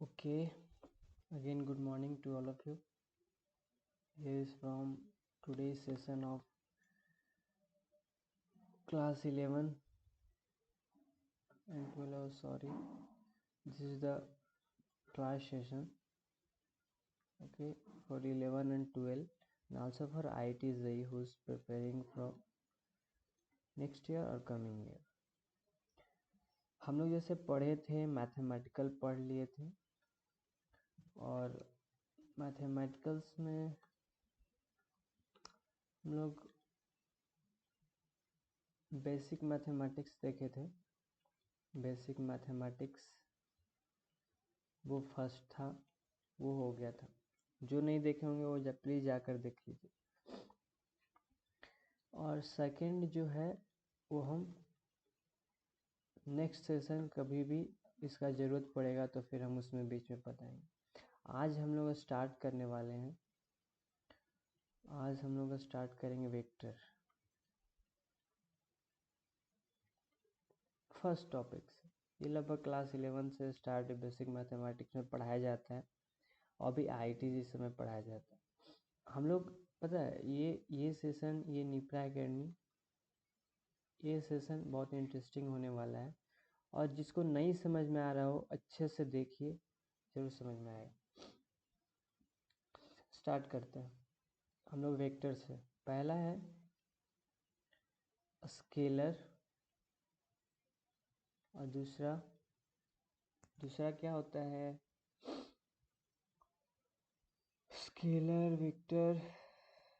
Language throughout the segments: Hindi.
Okay, again good morning to all of you. Here is from today's session of class 11 and 12. Oh, sorry, this is the class session. Okay, for 11 and 12, and also for IIT JEE who's preparing for next year or coming year. हम लोग जैसे पढ़े थे मैथमेटिकल पढ़ लिए थे और मैथमेटिकल्स में हम लोग बेसिक मैथमेटिक्स देखे थे। बेसिक मैथमेटिक्स वो फर्स्ट था, वो हो गया था। जो नहीं देखे होंगे वो प्लीज़ जाकर देख लीजिए। और सेकंड जो है वो हम नेक्स्ट सेशन कभी भी इसका ज़रूरत पड़ेगा तो फिर हम उसमें बीच में बताएंगे। आज हम लोग स्टार्ट करने वाले हैं। आज हम लोग स्टार्ट करेंगे वेक्टर, फर्स्ट टॉपिक से। ये लगभग क्लास 11 से स्टार्ट बेसिक मैथमेटिक्स में पढ़ाया जाता है और भी IIT जिस समय पढ़ाया जाता है। हम लोग पता है ये सेशन, ये निप्रा एकेडमी, ये सेशन बहुत इंटरेस्टिंग होने वाला है और जिसको नहीं समझ में आ रहा हो अच्छे से देखिए, जरूर समझ में आएगा। स्टार्ट करते हैं हम लोग वेक्टर से। पहला है स्केलर और दूसरा क्या होता है? Scalar, vector,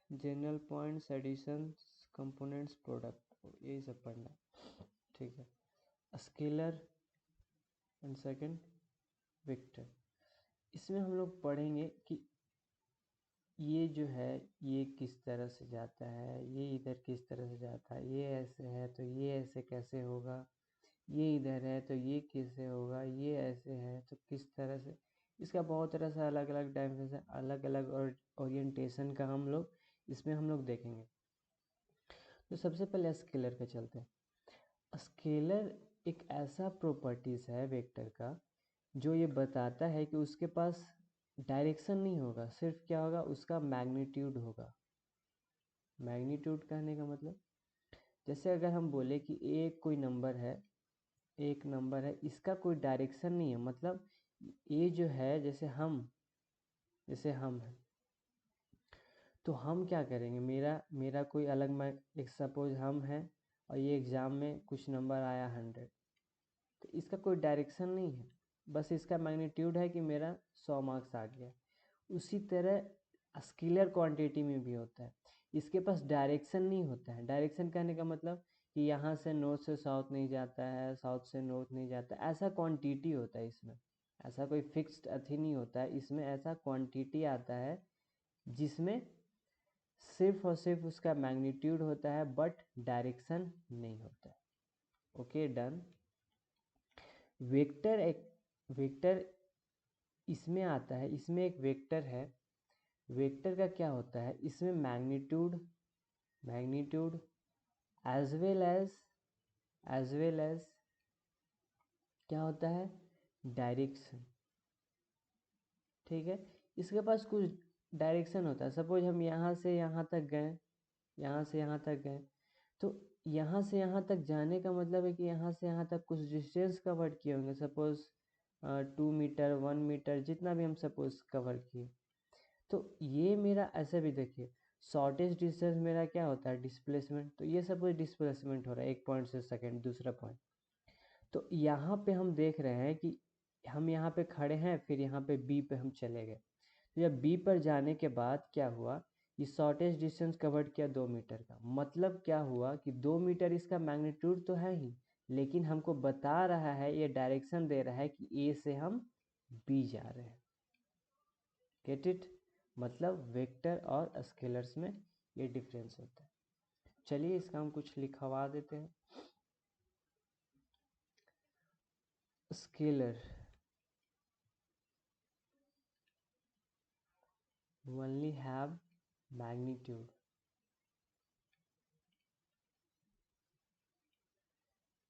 general points, additions, components, product, यही सब पढ़ना। ठीक है, स्केलर एंड सेकंड वेक्टर। इसमें हम लोग पढ़ेंगे कि ये जो है ये किस तरह से जाता है, ये इधर किस तरह से जाता है, ये ऐसे है तो ये ऐसे कैसे होगा, ये इधर है तो ये कैसे होगा, ये ऐसे है तो किस तरह से। इसका बहुत तरह से अलग अलग डायमेंशन, अलग अलग और ओरिएंटेशन का हम लोग इसमें देखेंगे। तो सबसे पहले स्केलर पे चलते हैं। स्केलर एक ऐसा प्रॉपर्टीज है वेक्टर का जो ये बताता है कि उसके पास डायरेक्शन नहीं होगा, सिर्फ क्या होगा, उसका मैग्नीट्यूड होगा। मैग्नीट्यूड कहने का मतलब, जैसे अगर हम बोले कि एक कोई नंबर है, एक नंबर है, इसका कोई डायरेक्शन नहीं है, मतलब ये जो है जैसे हम हैं, तो हम क्या करेंगे, मेरा कोई अलग, मैं एक सपोज हम हैं और ये एग्ज़ाम में कुछ नंबर आया 100, तो इसका कोई डायरेक्शन नहीं है, बस इसका मैग्नीट्यूड है कि मेरा 100 मार्क्स आ गया। उसी तरह स्केलर क्वांटिटी में भी होता है, इसके पास डायरेक्शन नहीं होता है। डायरेक्शन कहने का मतलब कि यहाँ से नॉर्थ से साउथ नहीं जाता है, साउथ से नॉर्थ नहीं जाता, ऐसा क्वांटिटी होता है इसमें। ऐसा कोई फिक्स्ड अथी नहीं होता है इसमें, ऐसा क्वांटिटी आता है जिसमें सिर्फ और सिर्फ उसका मैग्नीट्यूड होता है बट डायरेक्शन नहीं होता है। Okay, done. वेक्टर इसमें आता है, इसमें एक वेक्टर है। वेक्टर का क्या होता है, इसमें मैग्नीट्यूड एज वेल एज क्या होता है, डायरेक्शन। ठीक है, इसके पास कुछ डायरेक्शन होता है। सपोज हम यहाँ से यहाँ तक गए, यहाँ से यहाँ तक गए, तो यहाँ से यहाँ तक जाने का मतलब है कि यहाँ से यहाँ तक कुछ डिस्टेंस कवर किए होंगे। सपोज 2 मीटर, 1 मीटर, जितना भी हम सपोज कवर किए। तो ये मेरा ऐसे भी देखिए, शॉर्टेस्ट डिस्टेंस मेरा क्या होता है, डिस्प्लेसमेंट। तो ये सपोज डिस्प्लेसमेंट हो रहा है एक पॉइंट से सेकंड दूसरा पॉइंट। तो यहाँ पे हम देख रहे हैं कि हम यहाँ पे खड़े हैं, फिर यहाँ पे बी पे हम चले गए। तो जब बी पर जाने के बाद क्या हुआ, ये शॉर्टेस्ट डिस्टेंस कवर किया 2 मीटर का। मतलब क्या हुआ कि 2 मीटर इसका मैग्नीट्यूड तो है ही, लेकिन हमको बता रहा है, ये डायरेक्शन दे रहा है कि ए से हम बी जा रहे हैं। Get it? मतलब वेक्टर और स्केलर्स में ये डिफरेंस होता है। चलिए इसका हम कुछ लिखवा देते हैं। Scalar only have magnitude.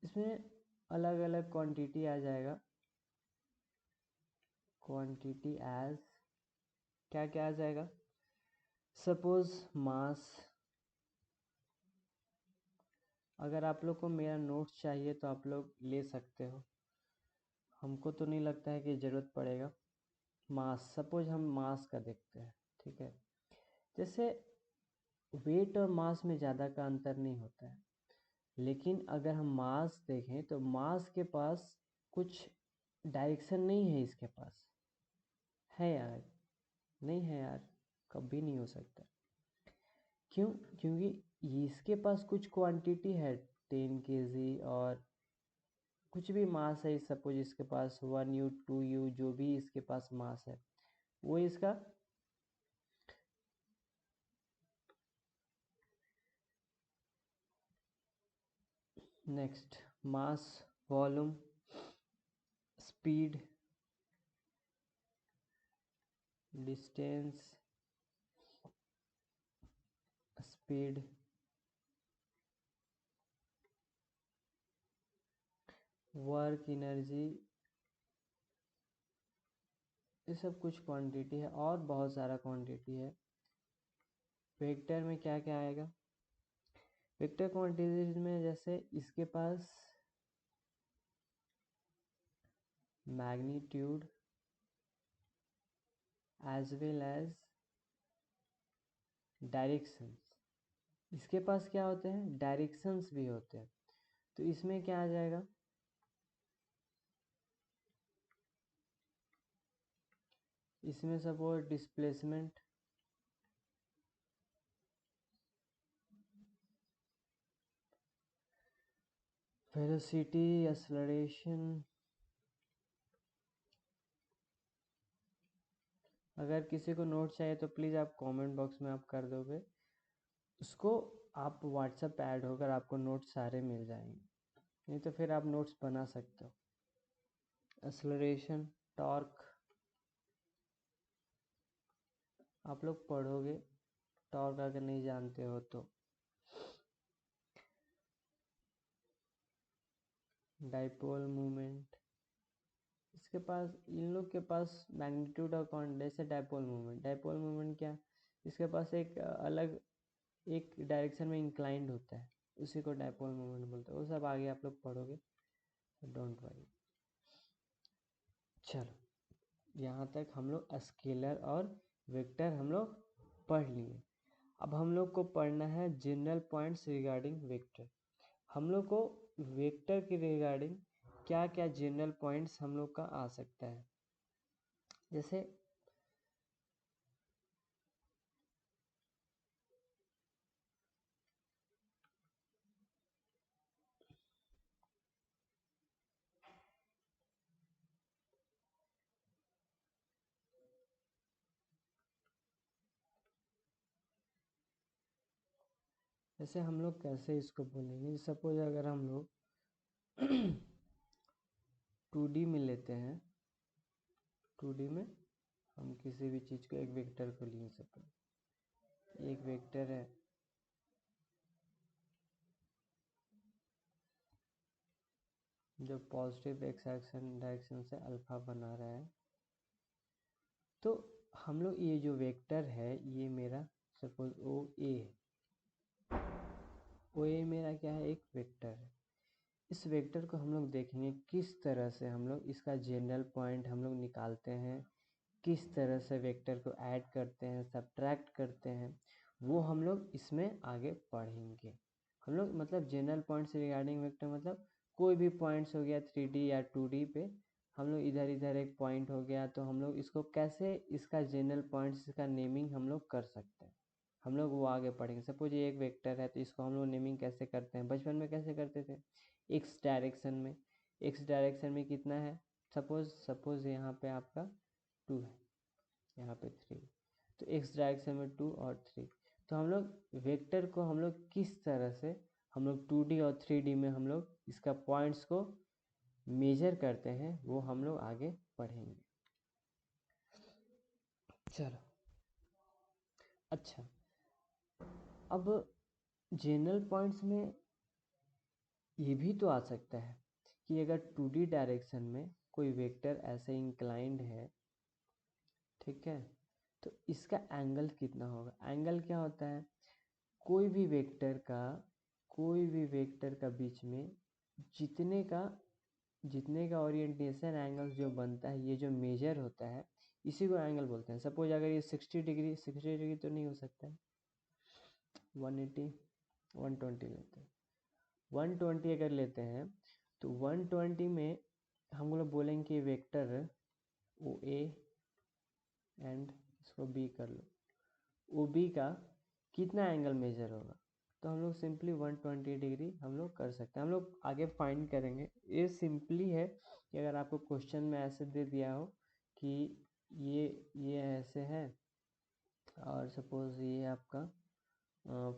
इसमें अलग अलग क्वांटिटी आ जाएगा। क्वांटिटी एज क्या क्या आ जाएगा, सपोज मास। अगर आप लोग को मेरा नोट्स चाहिए तो आप लोग ले सकते हो, हमको तो नहीं लगता है कि ज़रूरत पड़ेगा। मास, सपोज हम मास का देखते हैं, ठीक है। जैसे वेट और मास में ज़्यादा का अंतर नहीं होता है, लेकिन अगर हम मास देखें तो मास के पास कुछ डायरेक्शन नहीं है, इसके पास है यार, नहीं है यार, कभी नहीं हो सकता। क्यों? क्योंकि इसके पास कुछ क्वांटिटी है 10 kg, और कुछ भी मास है, सपोज इसके पास 1 U 2 U जो भी इसके पास मास है वो इसका next mass, volume, speed, distance, speed, work, energy, ये सब कुछ क्वांटिटी है और बहुत सारा क्वांटिटी है। वेक्टर में क्या क्या आएगा, वेक्टर क्वांटिटीज में जैसे इसके पास magnitude as well as directions, इसके पास क्या होते हैं, डायरेक्शंस भी होते हैं। तो इसमें क्या आ जाएगा, इसमें सपोज डिस्प्लेसमेंट, वेलोसिटी, एक्सेलरेशन। अगर किसी को नोट चाहिए तो प्लीज़ आप कमेंट बॉक्स में आप कर दोगे, उसको आप व्हाट्सएप पे ऐड होकर आपको नोट्स सारे मिल जाएंगे, नहीं तो फिर आप नोट्स बना सकते हो। एक्सेलरेशन, टॉर्क, आप लोग पढ़ोगे टॉर्क अगर नहीं जानते हो तो। डाइपोल मूवमेंट, इसके पास, इन लोग के पास मैग्नीट्यूड और जैसे डाइपोल मूवमेंट, डाइपोल मूवमेंट क्या, इसके पास एक अलग एक डायरेक्शन में इंक्लाइंड होता है, उसी को डाइपोल मूवमेंट बोलते हैं। वो सब आगे आप लोग पढ़ोगे, डोंट वरी। चलो, यहाँ तक हम लोग स्केलर और वेक्टर हम लोग पढ़ लिए। अब हम लोग को पढ़ना है जनरल पॉइंट्स रिगार्डिंग वेक्टर। हम लोग को वेक्टर के रिगार्डिंग क्या क्या जनरल पॉइंट्स हम लोग का आ सकता है। जैसे हम लोग कैसे इसको बोलेंगे, सपोज अगर हम लोग 2D में लेते हैं, 2D में हम किसी भी चीज़ को एक वेक्टर को ले सकते हैं। एक वेक्टर है, जो पॉजिटिव एक्स एक्शन डायरेक्शन से अल्फा बना रहा है। तो हम लोग ये जो वेक्टर है, ये मेरा सपोज ओ ए है, ओ ए मेरा क्या है, एक वेक्टर है। इस वेक्टर को हम लोग देखेंगे किस तरह से हम लोग इसका जनरल पॉइंट हम लोग निकालते हैं, किस तरह से वेक्टर को ऐड करते हैं, सब्ट्रैक्ट करते हैं, वो हम लोग इसमें आगे पढ़ेंगे। हम लोग मतलब जनरल पॉइंट से रिगार्डिंग वेक्टर मतलब कोई भी पॉइंट्स हो गया 3D या 2D पे, हम लोग इधर इधर एक पॉइंट हो गया तो हम लोग इसको कैसे, इसका जनरल पॉइंट्स का नेमिंग हम लोग कर सकते हैं, हम लोग वो आगे पढ़ेंगे। सपोज ये एक वेक्टर है तो इसको हम लोग नेमिंग कैसे करते हैं, बचपन में कैसे करते थे, एक्स डायरेक्शन में। एक्स डायरेक्शन में कितना है, सपोज यहाँ पे आपका 2 है, यहाँ पे 3, तो एक्स डायरेक्शन में 2 और 3। तो हम लोग वेक्टर को हम लोग किस तरह से हम लोग 2D और 3D में हम लोग इसका पॉइंट्स को मेजर करते हैं, वो हम लोग आगे पढ़ेंगे। चलो, अच्छा, अब जनरल पॉइंट्स में ये भी तो आ सकता है कि अगर 2D डायरेक्शन में कोई वेक्टर ऐसे इंक्लाइंड है ठीक है। तो इसका एंगल कितना होगा? एंगल क्या होता है? कोई भी वेक्टर का बीच में जितने का ओरिएंटेशन एंगल जो बनता है, ये जो मेजर होता है, इसी को एंगल बोलते हैं। सपोज अगर ये 60 डिग्री तो नहीं हो सकता है, 180 120 लेते हैं। 120 अगर लेते हैं तो 120 में हम लोग बोलेंगे कि वेक्टर ओ ए एंड इसको बी कर लो, ओ बी का कितना एंगल मेजर होगा? तो हम लोग सिंपली 120 डिग्री हम लोग कर सकते हैं। हम लोग आगे फाइंड करेंगे। ये सिंपली है कि अगर आपको क्वेश्चन में ऐसे दे दिया हो कि ये ऐसे है और सपोज ये आपका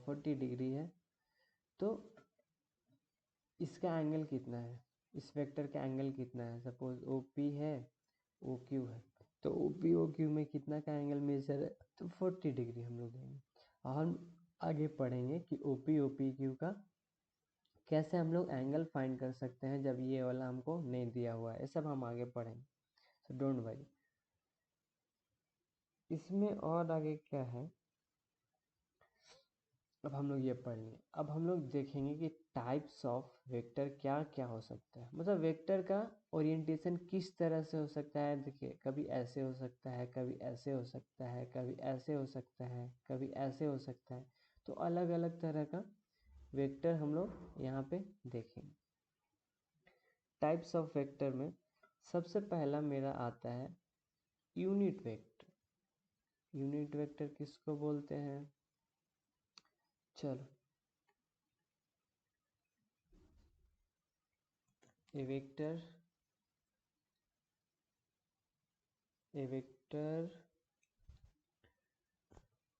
40 डिग्री है, तो इसका एंगल कितना है, इस वेक्टर का एंगल कितना है? सपोज ओ पी है, ओ क्यू है, तो ओ पी ओ क्यू में कितना का एंगल मेजर है? तो 40 डिग्री हम लोग देंगे। और हम आगे पढ़ेंगे कि ओ पी क्यू का कैसे हम लोग एंगल फाइंड कर सकते हैं जब ये वाला हमको नहीं दिया हुआ है। ये सब हम आगे पढ़ेंगे, सो डोंट वरी। इसमें और आगे क्या है, अब हम लोग ये पढ़ लिए। अब हम लोग देखेंगे कि टाइप्स ऑफ वेक्टर क्या क्या हो सकता है, मतलब वेक्टर का ओरिएंटेशन किस तरह से हो सकता है। देखिए, कभी ऐसे हो सकता है, कभी ऐसे हो सकता है, कभी ऐसे हो सकता है, कभी ऐसे हो सकता है। तो अलग अलग तरह का वेक्टर हम लोग यहाँ पे देखेंगे। टाइप्स ऑफ वेक्टर में सबसे पहला मेरा आता है यूनिट वेक्टर। यूनिट वेक्टर किसको बोलते हैं? चलो, a vector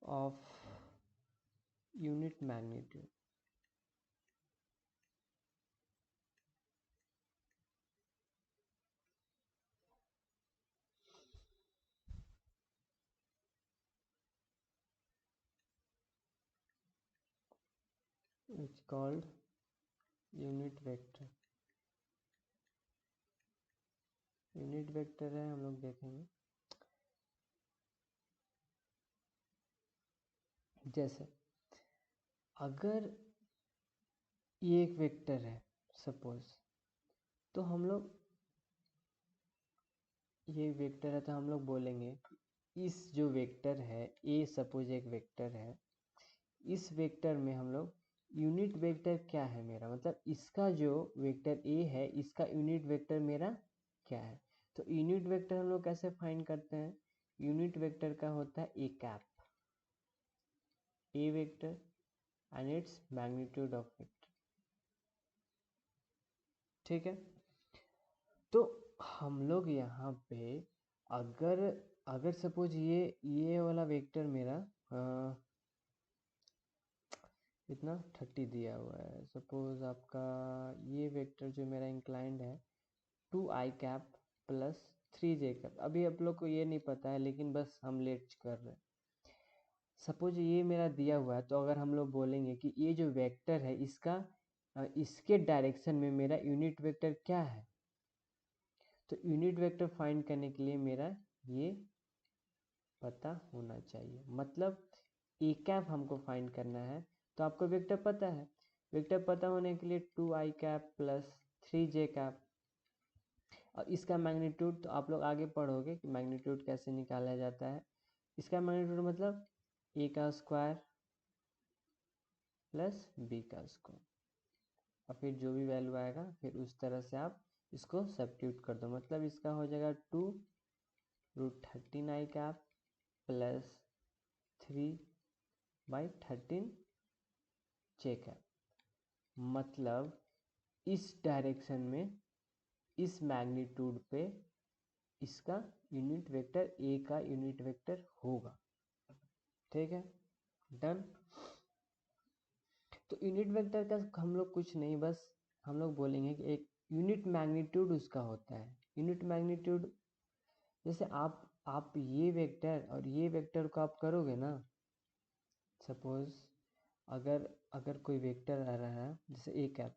of unit magnitude. It's called unit vector. Unit vector है, हम लोग देखेंगे। जैसे अगर ये एक वेक्टर है सपोज, तो हम लोग ये वेक्टर है तो हम लोग बोलेंगे इस जो वेक्टर है ए, सपोज एक वेक्टर है, इस वेक्टर में हम लोग यूनिट वेक्टर क्या है मेरा, मतलब इसका जो वेक्टर ए है इसका यूनिट वेक्टर मेरा क्या है। तो यूनिट वेक्टर हम लोग कैसे फाइंड करते हैं? यूनिट वेक्टर का होता है a cap, a vector and its magnitude of vector. ठीक है। तो हम लोग यहाँ पे अगर अगर सपोज ये वाला वेक्टर मेरा इतना 30 दिया हुआ है, सपोज आपका ये वेक्टर जो मेरा इंक्लाइंड है 2i cap plus 3j cap. अभी आप लोग को ये नहीं पता है लेकिन बस हम लेट कर रहे हैं। सपोज ये मेरा दिया हुआ है, तो अगर हम लोग बोलेंगे कि ये जो वेक्टर है इसके डायरेक्शन में मेरा यूनिट वेक्टर क्या है, तो यूनिट वेक्टर फाइंड करने के लिए मेरा ये पता होना चाहिए। मतलब ए कैप हमको फाइंड करना है, तो आपको वेक्टर पता है। वेक्टर पता होने के लिए 2i cap plus 3j cap, और इसका मैग्नीट्यूड तो आप लोग आगे पढ़ोगे कि मैग्नीट्यूड कैसे निकाला जाता है। इसका मैग्नीट्यूड मतलब ए का स्क्वायर प्लस बी का स्क्वायर, और फिर जो भी वैल्यू आएगा फिर उस तरह से आप इसको सब्स्टिट्यूट कर दो। मतलब इसका हो जाएगा 2√13i cap plus 3/13 j cap. मतलब इस डायरेक्शन में इस मैग्नीट्यूड पे इसका यूनिट वेक्टर ए का यूनिट वेक्टर होगा। ठीक है, डन। तो यूनिट वेक्टर का हम लोग कुछ नहीं, बस हम लोग बोलेंगे कि एक यूनिट मैग्नीट्यूड उसका होता है। यूनिट मैग्नीट्यूड जैसे आप ये वेक्टर और ये वेक्टर को आप करोगे ना, सपोज अगर अगर कोई वेक्टर आ रहा है जैसे ए कैप,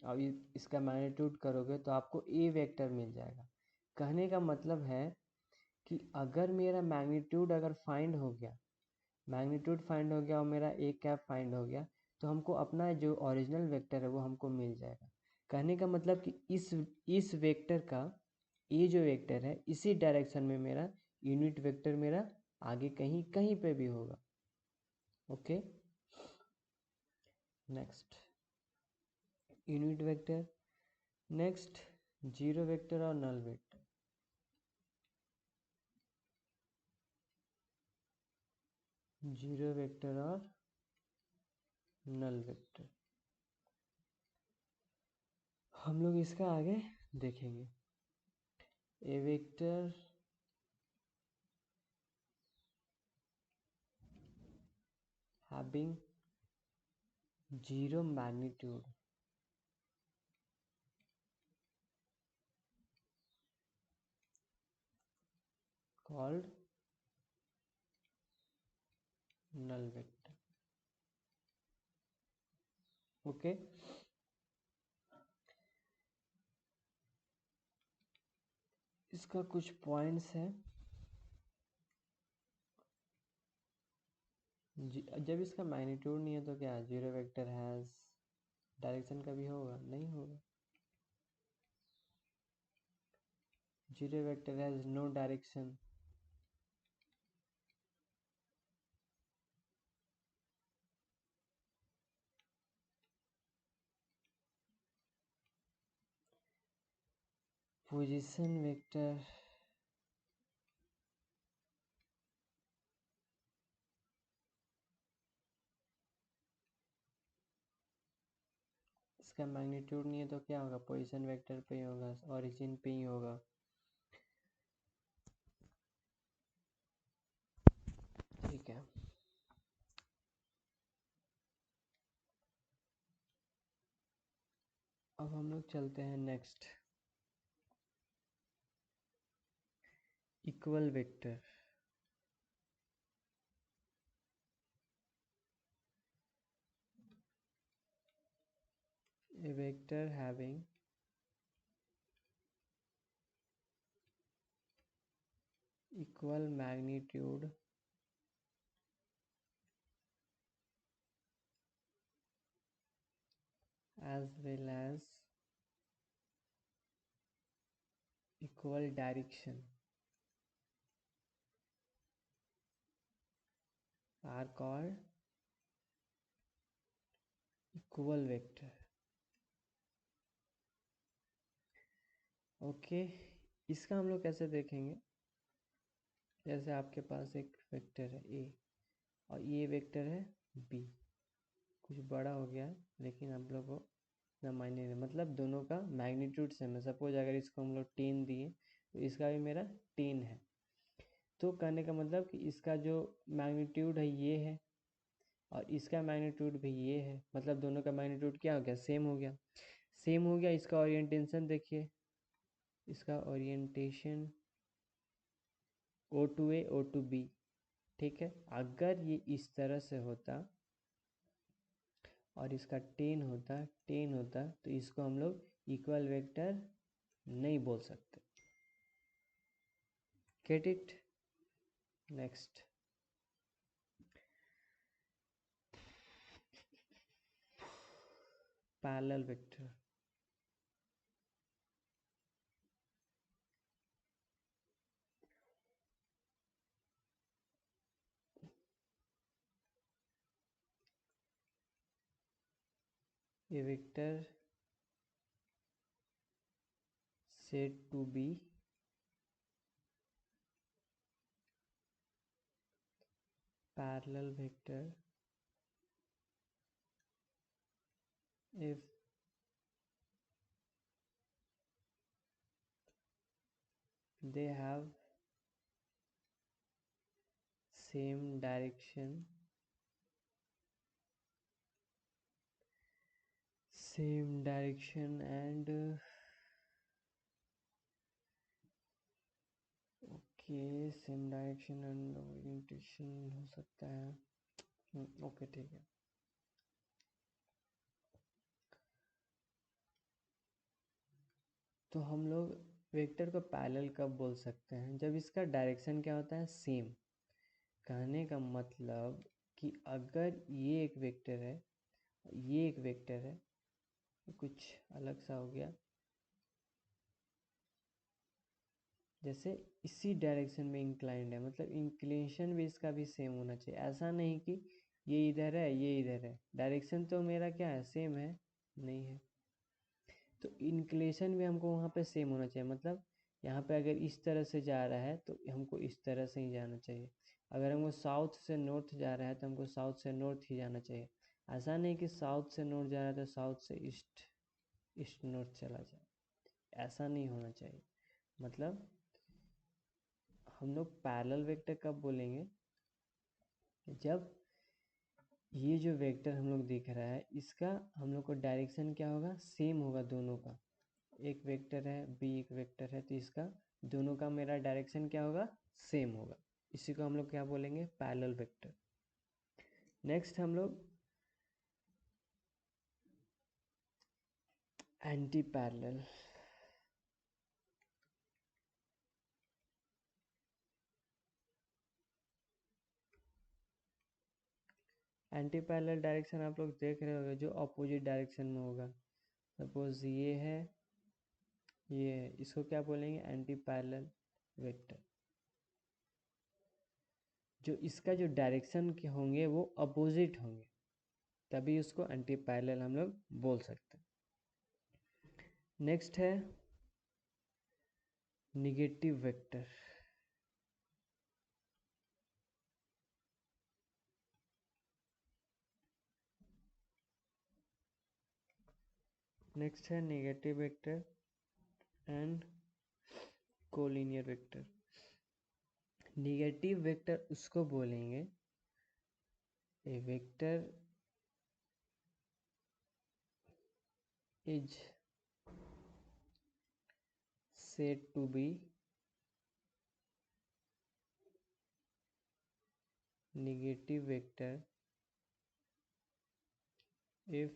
अब इसका मैग्नीट्यूड करोगे तो आपको ए वेक्टर मिल जाएगा। कहने का मतलब है कि अगर मेरा मैग्नीट्यूड अगर फाइंड हो गया, मैग्नीट्यूड फाइंड हो गया और मेरा ए कैप फाइंड हो गया, तो हमको अपना जो ओरिजिनल वेक्टर है वो हमको मिल जाएगा। कहने का मतलब कि इस वेक्टर का, ये जो वेक्टर है इसी डायरेक्शन में मेरा यूनिट वेक्टर मेरा आगे कहीं कहीं पे भी होगा। Okay, next unit vector. Next zero vector और नल वेक्टर। जीरो वेक्टर और नल वेक्टर हम लोग इसका आगे देखेंगे। A vector having zero magnitude called null vector। Okay, इसका कुछ पॉइंट्स है। जब इसका मैग्नीट्यूड नहीं है तो क्या जीरो वेक्टर हैज डायरेक्शन का भी होगा? नहीं होगा। Zero vector has no direction. Position vector इसका मैग्नीट्यूड नहीं है तो क्या होगा? पोजीशन वेक्टर पे ही होगा, ओरिजिन पे ही होगा। ठीक है, अब हम लोग चलते हैं next, equal vector. A vector having equal magnitude as well as equal direction are called equal vector. Okay, इसका हम लोग कैसे देखेंगे? जैसे आपके पास एक वेक्टर है ए और ये वेक्टर है बी, कुछ बड़ा हो गया है लेकिन आप लोग को ना मायने नहीं, मतलब दोनों का मैग्नीट्यूड सेम है। सपोज अगर इसको हम लोग 10 दिए तो इसका भी मेरा 10 है, तो कहने का मतलब कि इसका जो मैग्नीट्यूड है ये है और इसका मैग्नीट्यूड भी ये है, मतलब दोनों का मैग्नीट्यूड क्या हो गया? सेम हो गया। सेम हो गया, इसका ओरिएंटेशन देखिए, इसका ओरिएंटेशन O2A O2B। ठीक है, अगर ये इस तरह से होता और इसका 10 होता तो इसको हम लोग इक्वल वेक्टर नहीं बोल सकते। Get it? Next, parallel vector. A vector said to be parallel vector if they have same direction and okay, same direction and orientation हो सकता है। ओके ठीक है, तो हम लोग वेक्टर को पैरेलल कब बोल सकते हैं? जब इसका डायरेक्शन क्या होता है? सेम। कहने का मतलब कि अगर ये एक वेक्टर है, ये एक वेक्टर है, कुछ अलग सा हो गया, जैसे इसी डायरेक्शन में इंक्लाइंड है, मतलब इंक्लिनेशन भी इसका भी सेम होना चाहिए। ऐसा नहीं कि ये इधर है ये इधर है, डायरेक्शन तो मेरा क्या है? सेम है, नहीं है। तो इंक्लिनेशन भी हमको वहाँ पे सेम होना चाहिए, मतलब यहाँ पे अगर इस तरह से जा रहा है तो हमको इस तरह से ही जाना चाहिए। अगर हमको साउथ से नॉर्थ जा रहा है तो हमको साउथ से नॉर्थ ही जाना चाहिए। ऐसा नहीं कि साउथ से नॉर्थ जा रहा है तो साउथ से ईस्ट, ईस्ट नॉर्थ चला जाए, ऐसा नहीं होना चाहिए। मतलब हम लोग पैरेलल वेक्टर कब बोलेंगे? जब ये जो वेक्टर हम लोग दिख रहा है इसका हम लोग को डायरेक्शन क्या होगा? सेम होगा दोनों का। एक वेक्टर है बी, एक वेक्टर है, तो इसका दोनों का मेरा डायरेक्शन क्या होगा? सेम होगा। इसी को हम लोग क्या बोलेंगे? Parallel vector. नेक्स्ट हम लोग anti parallel. Anti parallel direction आप लोग देख रहे होंगे, जो अपोजिट डायरेक्शन में होगा। सपोज ये है, ये है, इसको क्या बोलेंगे? Anti parallel vector. जो इसका जो डायरेक्शन के होंगे वो अपोजिट होंगे, तभी उसको एंटी पैरेलल हम लोग बोल सकते हैं। नेक्स्ट है निगेटिव वेक्टर। नेक्स्ट है negative vector and collinear vector. Negative vector उसको बोलेंगे, a vector is said to be negative vector if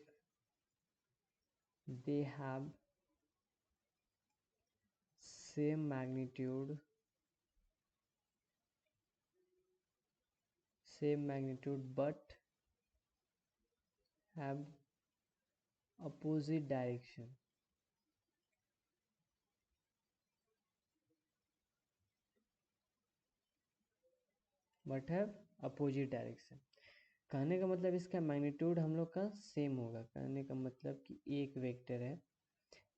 they have same magnitude but have opposite direction. But have opposite direction. कहने का मतलब इसका मैग्नीट्यूड हम लोग का सेम होगा। कहने का मतलब कि एक वेक्टर है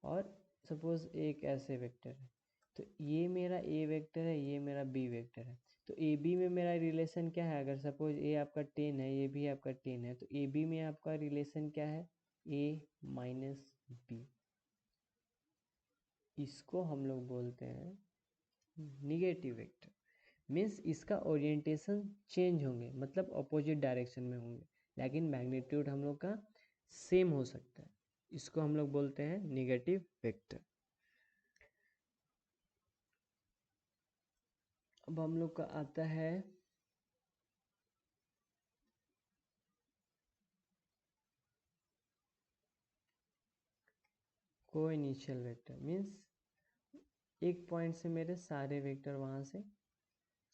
और सपोज एक ऐसे वेक्टर है, तो ये मेरा ए वेक्टर है, ये मेरा बी वेक्टर है, तो ए बी में मेरा रिलेशन क्या है? अगर सपोज ए आपका 10 है, ये भी आपका 10 है, तो ए बी में आपका रिलेशन क्या है? ए माइनस बी। इसको हम लोग बोलते हैं निगेटिव वेक्टर। मीन्स इसका ओरिएंटेशन चेंज होंगे, मतलब अपोजिट डायरेक्शन में होंगे, लेकिन मैग्नीट्यूड हम लोग का सेम हो सकता है। इसको हम लोग बोलते हैं निगेटिव वेक्टर। अब हम लोग का आता है को इनिशियल वेक्टर। मीन्स एक पॉइंट से मेरे सारे वेक्टर, वहाँ से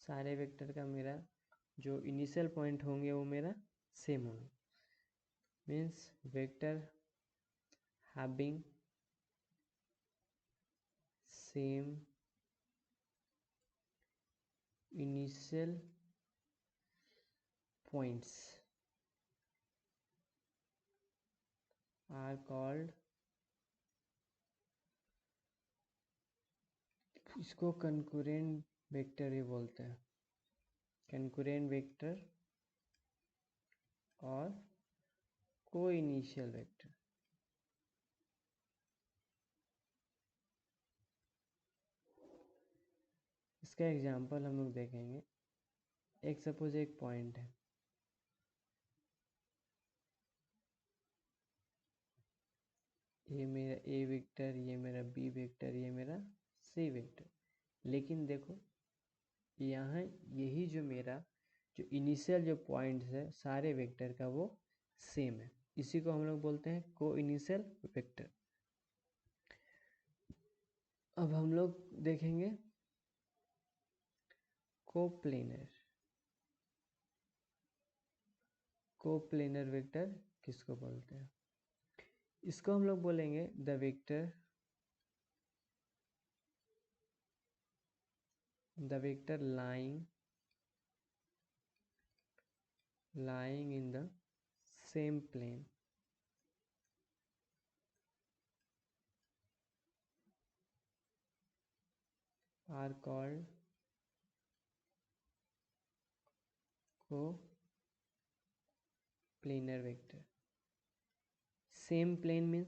सारे वेक्टर का मेरा जो इनिशियल पॉइंट होंगे वो मेरा सेम होंगे। Means vector having same initial points are called, इसको कंकरेंट वेक्टर ही बोलते हैं। कंकरेंट वेक्टर और को इनिशियल वेक्टर। इसका एग्जांपल हम लोग देखेंगे। एक सपोज एक पॉइंट है, ये मेरा ए वेक्टर, ये मेरा बी वेक्टर, ये मेरा सी वेक्टर। लेकिन देखो यहाँ यही जो मेरा जो इनिशियल जो पॉइंट्स है सारे वेक्टर का वो सेम है। इसी को हम लोग बोलते हैं को इनिशियल वेक्टर। अब हम लोग देखेंगे कोप्लेनर। कोप्लेनर वेक्टर किसको बोलते हैं? इसको हम लोग बोलेंगे the vector lying in the same plane are called coplanar vector. Same plane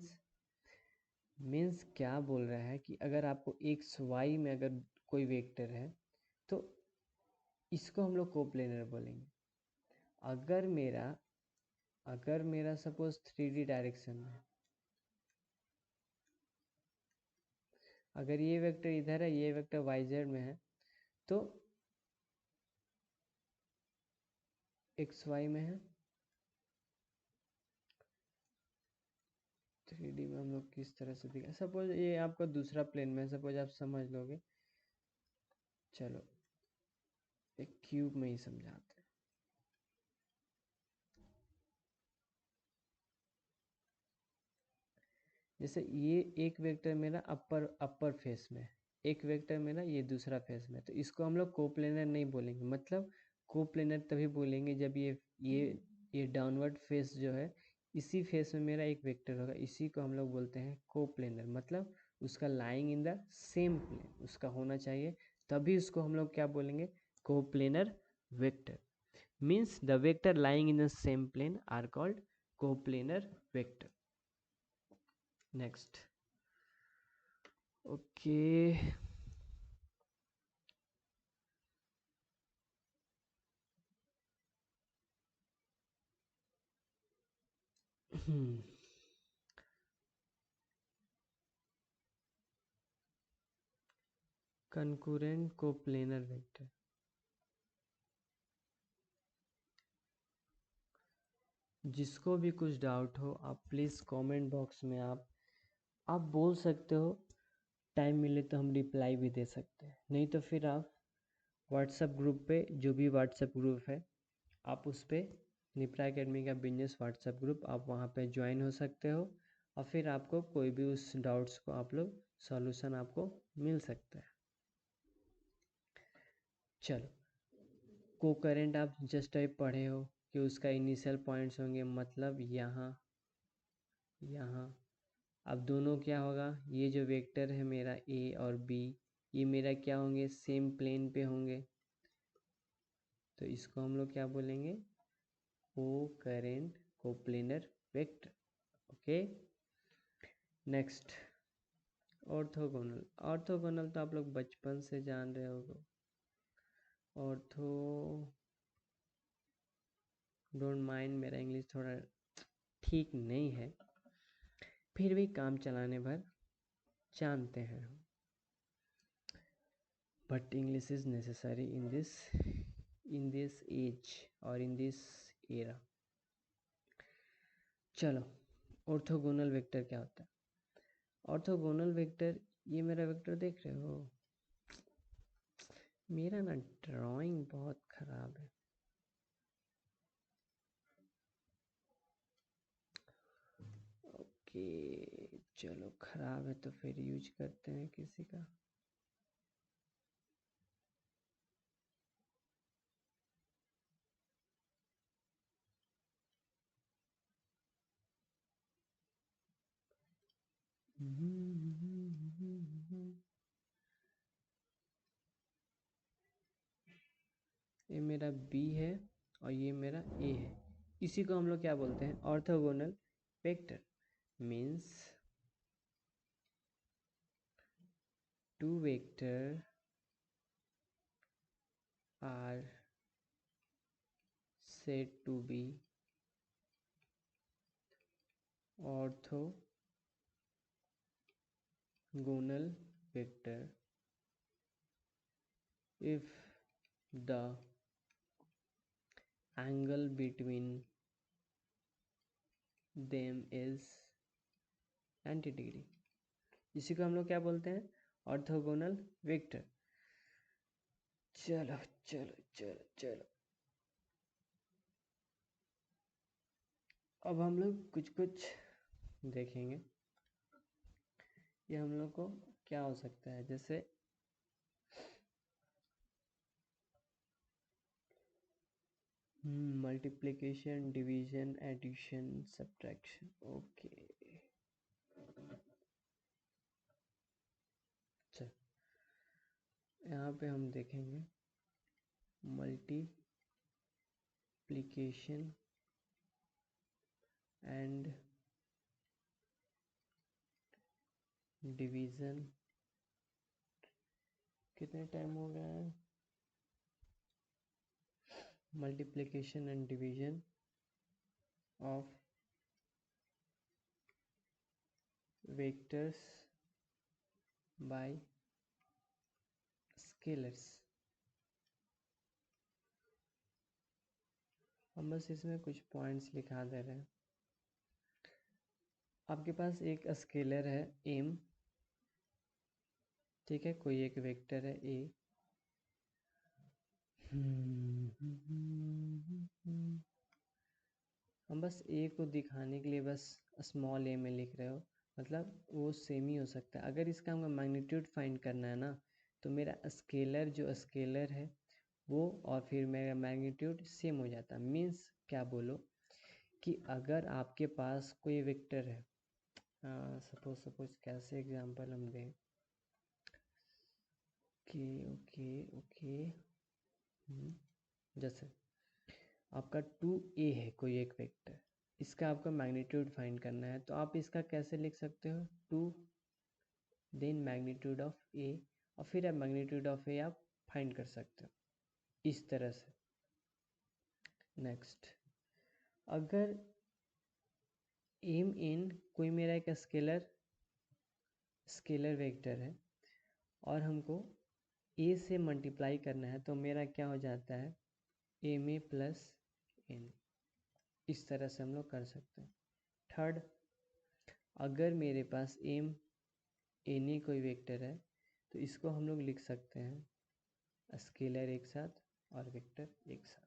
means क्या बोल रहा है कि अगर आपको एक्स वाई में अगर कोई वेक्टर है तो इसको हम लोग कोप्लेनर बोलेंगे। अगर मेरा सपोज 3D डायरेक्शन में, अगर ये वेक्टर इधर है, ये वेक्टर वाई जेड में है, तो एक्स वाई में है। 3D में हम लोग किस तरह से दिखा, सपोज ये आपका दूसरा प्लेन में, सपोज आप समझ लोगे। चलो एक क्यूब में ही समझाते हैं। जैसे ये एक वेक्टर मेरा अपर फेस में, एक वेक्टर मेरा ये दूसरा फेस में, तो इसको हम लोग कोप्लेनर नहीं बोलेंगे। मतलब कोप्लेनर तभी बोलेंगे जब ये डाउनवर्ड फेस जो है, इसी फेस में मेरा एक वेक्टर होगा, इसी को हम लोग बोलते हैं कोप्लेनर। मतलब उसका lying in the same plane उसका होना चाहिए, तभी उसको हम लोग क्या बोलेंगे, coplanar vector. Means the vector lying in the same plane are called coplanar vector. Next, okay. Concurrent coplanar vector. जिसको भी कुछ डाउट हो आप प्लीज़ कमेंट बॉक्स में आप बोल सकते हो। टाइम मिले तो हम रिप्लाई भी दे सकते हैं, नहीं तो फिर आप व्हाट्सएप ग्रुप पे, जो भी व्हाट्सएप ग्रुप है आप उस पर, निपरा एकेडमी का बिजनेस व्हाट्सएप ग्रुप, आप वहाँ पे ज्वाइन हो सकते हो और फिर आपको कोई भी उस डाउट्स को आप लोग सॉल्यूशन आपको मिल सकता है। चलो, को करेंट आप जस्ट अभी पढ़े हो कि उसका इनिशियल पॉइंट्स होंगे, मतलब यहाँ यहाँ। अब दोनों क्या होगा, ये जो वेक्टर है मेरा ए और बी, ये मेरा क्या होंगे, सेम प्लेन पे होंगे, तो इसको हम लोग क्या बोलेंगे, को current coplanar vector. Okay. Next, orthogonal. Orthogonal तो आप लोग बचपन से जान रहे होगे। ऑर्थो, डोंट माइंड, मेरा इंग्लिश थोड़ा ठीक नहीं है, फिर भी काम चलाने भर जानते हैं हम। But English is necessary in this age or in this era. चलो, ऑर्थोगोनल वेक्टर क्या होता है? ऑर्थोगोनल वेक्टर, ये मेरा वेक्टर देख रहे हो, मेरा ना ड्राइंग बहुत खराब है। ओके, चलो खराब है तो फिर यूज करते हैं किसी का। ये मेरा बी है और ये मेरा ए है, इसी को हम लोग क्या बोलते हैं, orthogonal vector. Means two vector are said to be orthogonal vector if the angle between them is 90 degree. इसी को हम लोग क्या बोलते हैं, ऑर्थोगोनल वेक्टर। चलो चलो चलो चलो, अब हम लोग कुछ कुछ देखेंगे ये हम लोग को क्या हो सकता है। जैसे multiplication, division, addition, subtraction. Okay, चल यहाँ पे हम देखेंगे मल्टीप्लिकेशन एंड डिवीजन। कितने टाइम हो गया है? Multiplication and division of vectors by scalars. हम बस इसमें कुछ पॉइंट्स लिखा दे रहे हैं। आपके पास एक स्केलर है एम, ठीक है, कोई एक वेक्टर है ए। हम बस ए को दिखाने के लिए बस स्मॉल ए में लिख रहे हो, मतलब वो सेम ही हो सकता है। अगर इसका हमको मैग्नीट्यूड फाइंड करना है ना, तो मेरा स्केलर जो स्केलर है वो और फिर मेरा मैग्नीट्यूड सेम हो जाता है। मीन्स क्या बोलो कि अगर आपके पास कोई वेक्टर है, सपोज कैसे एग्जांपल हम दें कि ओके ओके, जैसे आपका 2a है कोई एक वेक्टर, इसका आपका मैग्नीट्यूड फाइंड करना है, तो आप इसका कैसे लिख सकते हो? 2 देन मैग्नीट्यूड ऑफ a, और फिर आप मैग्नीट्यूड ऑफ a आप फाइंड कर सकते हो इस तरह से। नेक्स्ट, अगर एम इन कोई मेरा एक स्केलर वेक्टर है और हमको a से मल्टीप्लाई करना है, तो मेरा क्या हो जाता है? M A plus N. इस तरह से हम लोग कर सकते हैं। थर्ड, अगर मेरे पास एम एन ए कोई वेक्टर है, तो इसको हम लोग लिख सकते हैं स्केलर एक साथ और वेक्टर एक साथ।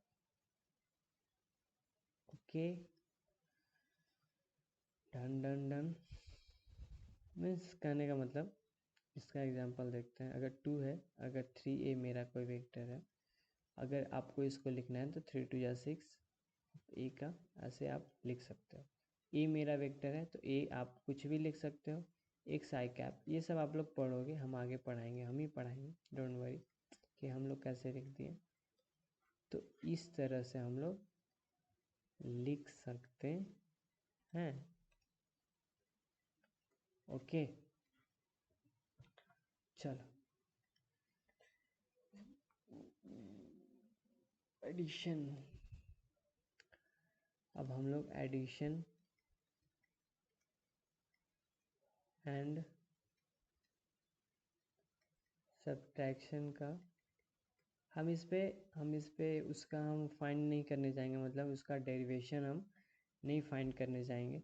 Okay, done done done. Means कहने का मतलब, इसका एग्जांपल देखते हैं। अगर 2 है, अगर 3a मेरा कोई वेक्टर है, अगर आपको इसको लिखना है तो 3 2 या 6 ए का ऐसे आप लिख सकते हो। ए मेरा वेक्टर है तो ए आप कुछ भी लिख सकते हो, एक्स आई कैप। ये सब आप लोग पढ़ोगे, हम आगे पढ़ाएंगे, हम ही पढ़ाएंगे, डोंट वरी कि हम लोग कैसे लिख दिए। तो इस तरह से हम लोग लिख सकते हैं। ओके, चलो एडिशन। अब हम लोग एडिशन एंड सब्ट्रैक्शन का हम इस पे उसका हम फाइंड नहीं करने जाएंगे, मतलब उसका डेरिवेशन हम नहीं फाइंड करने जाएंगे।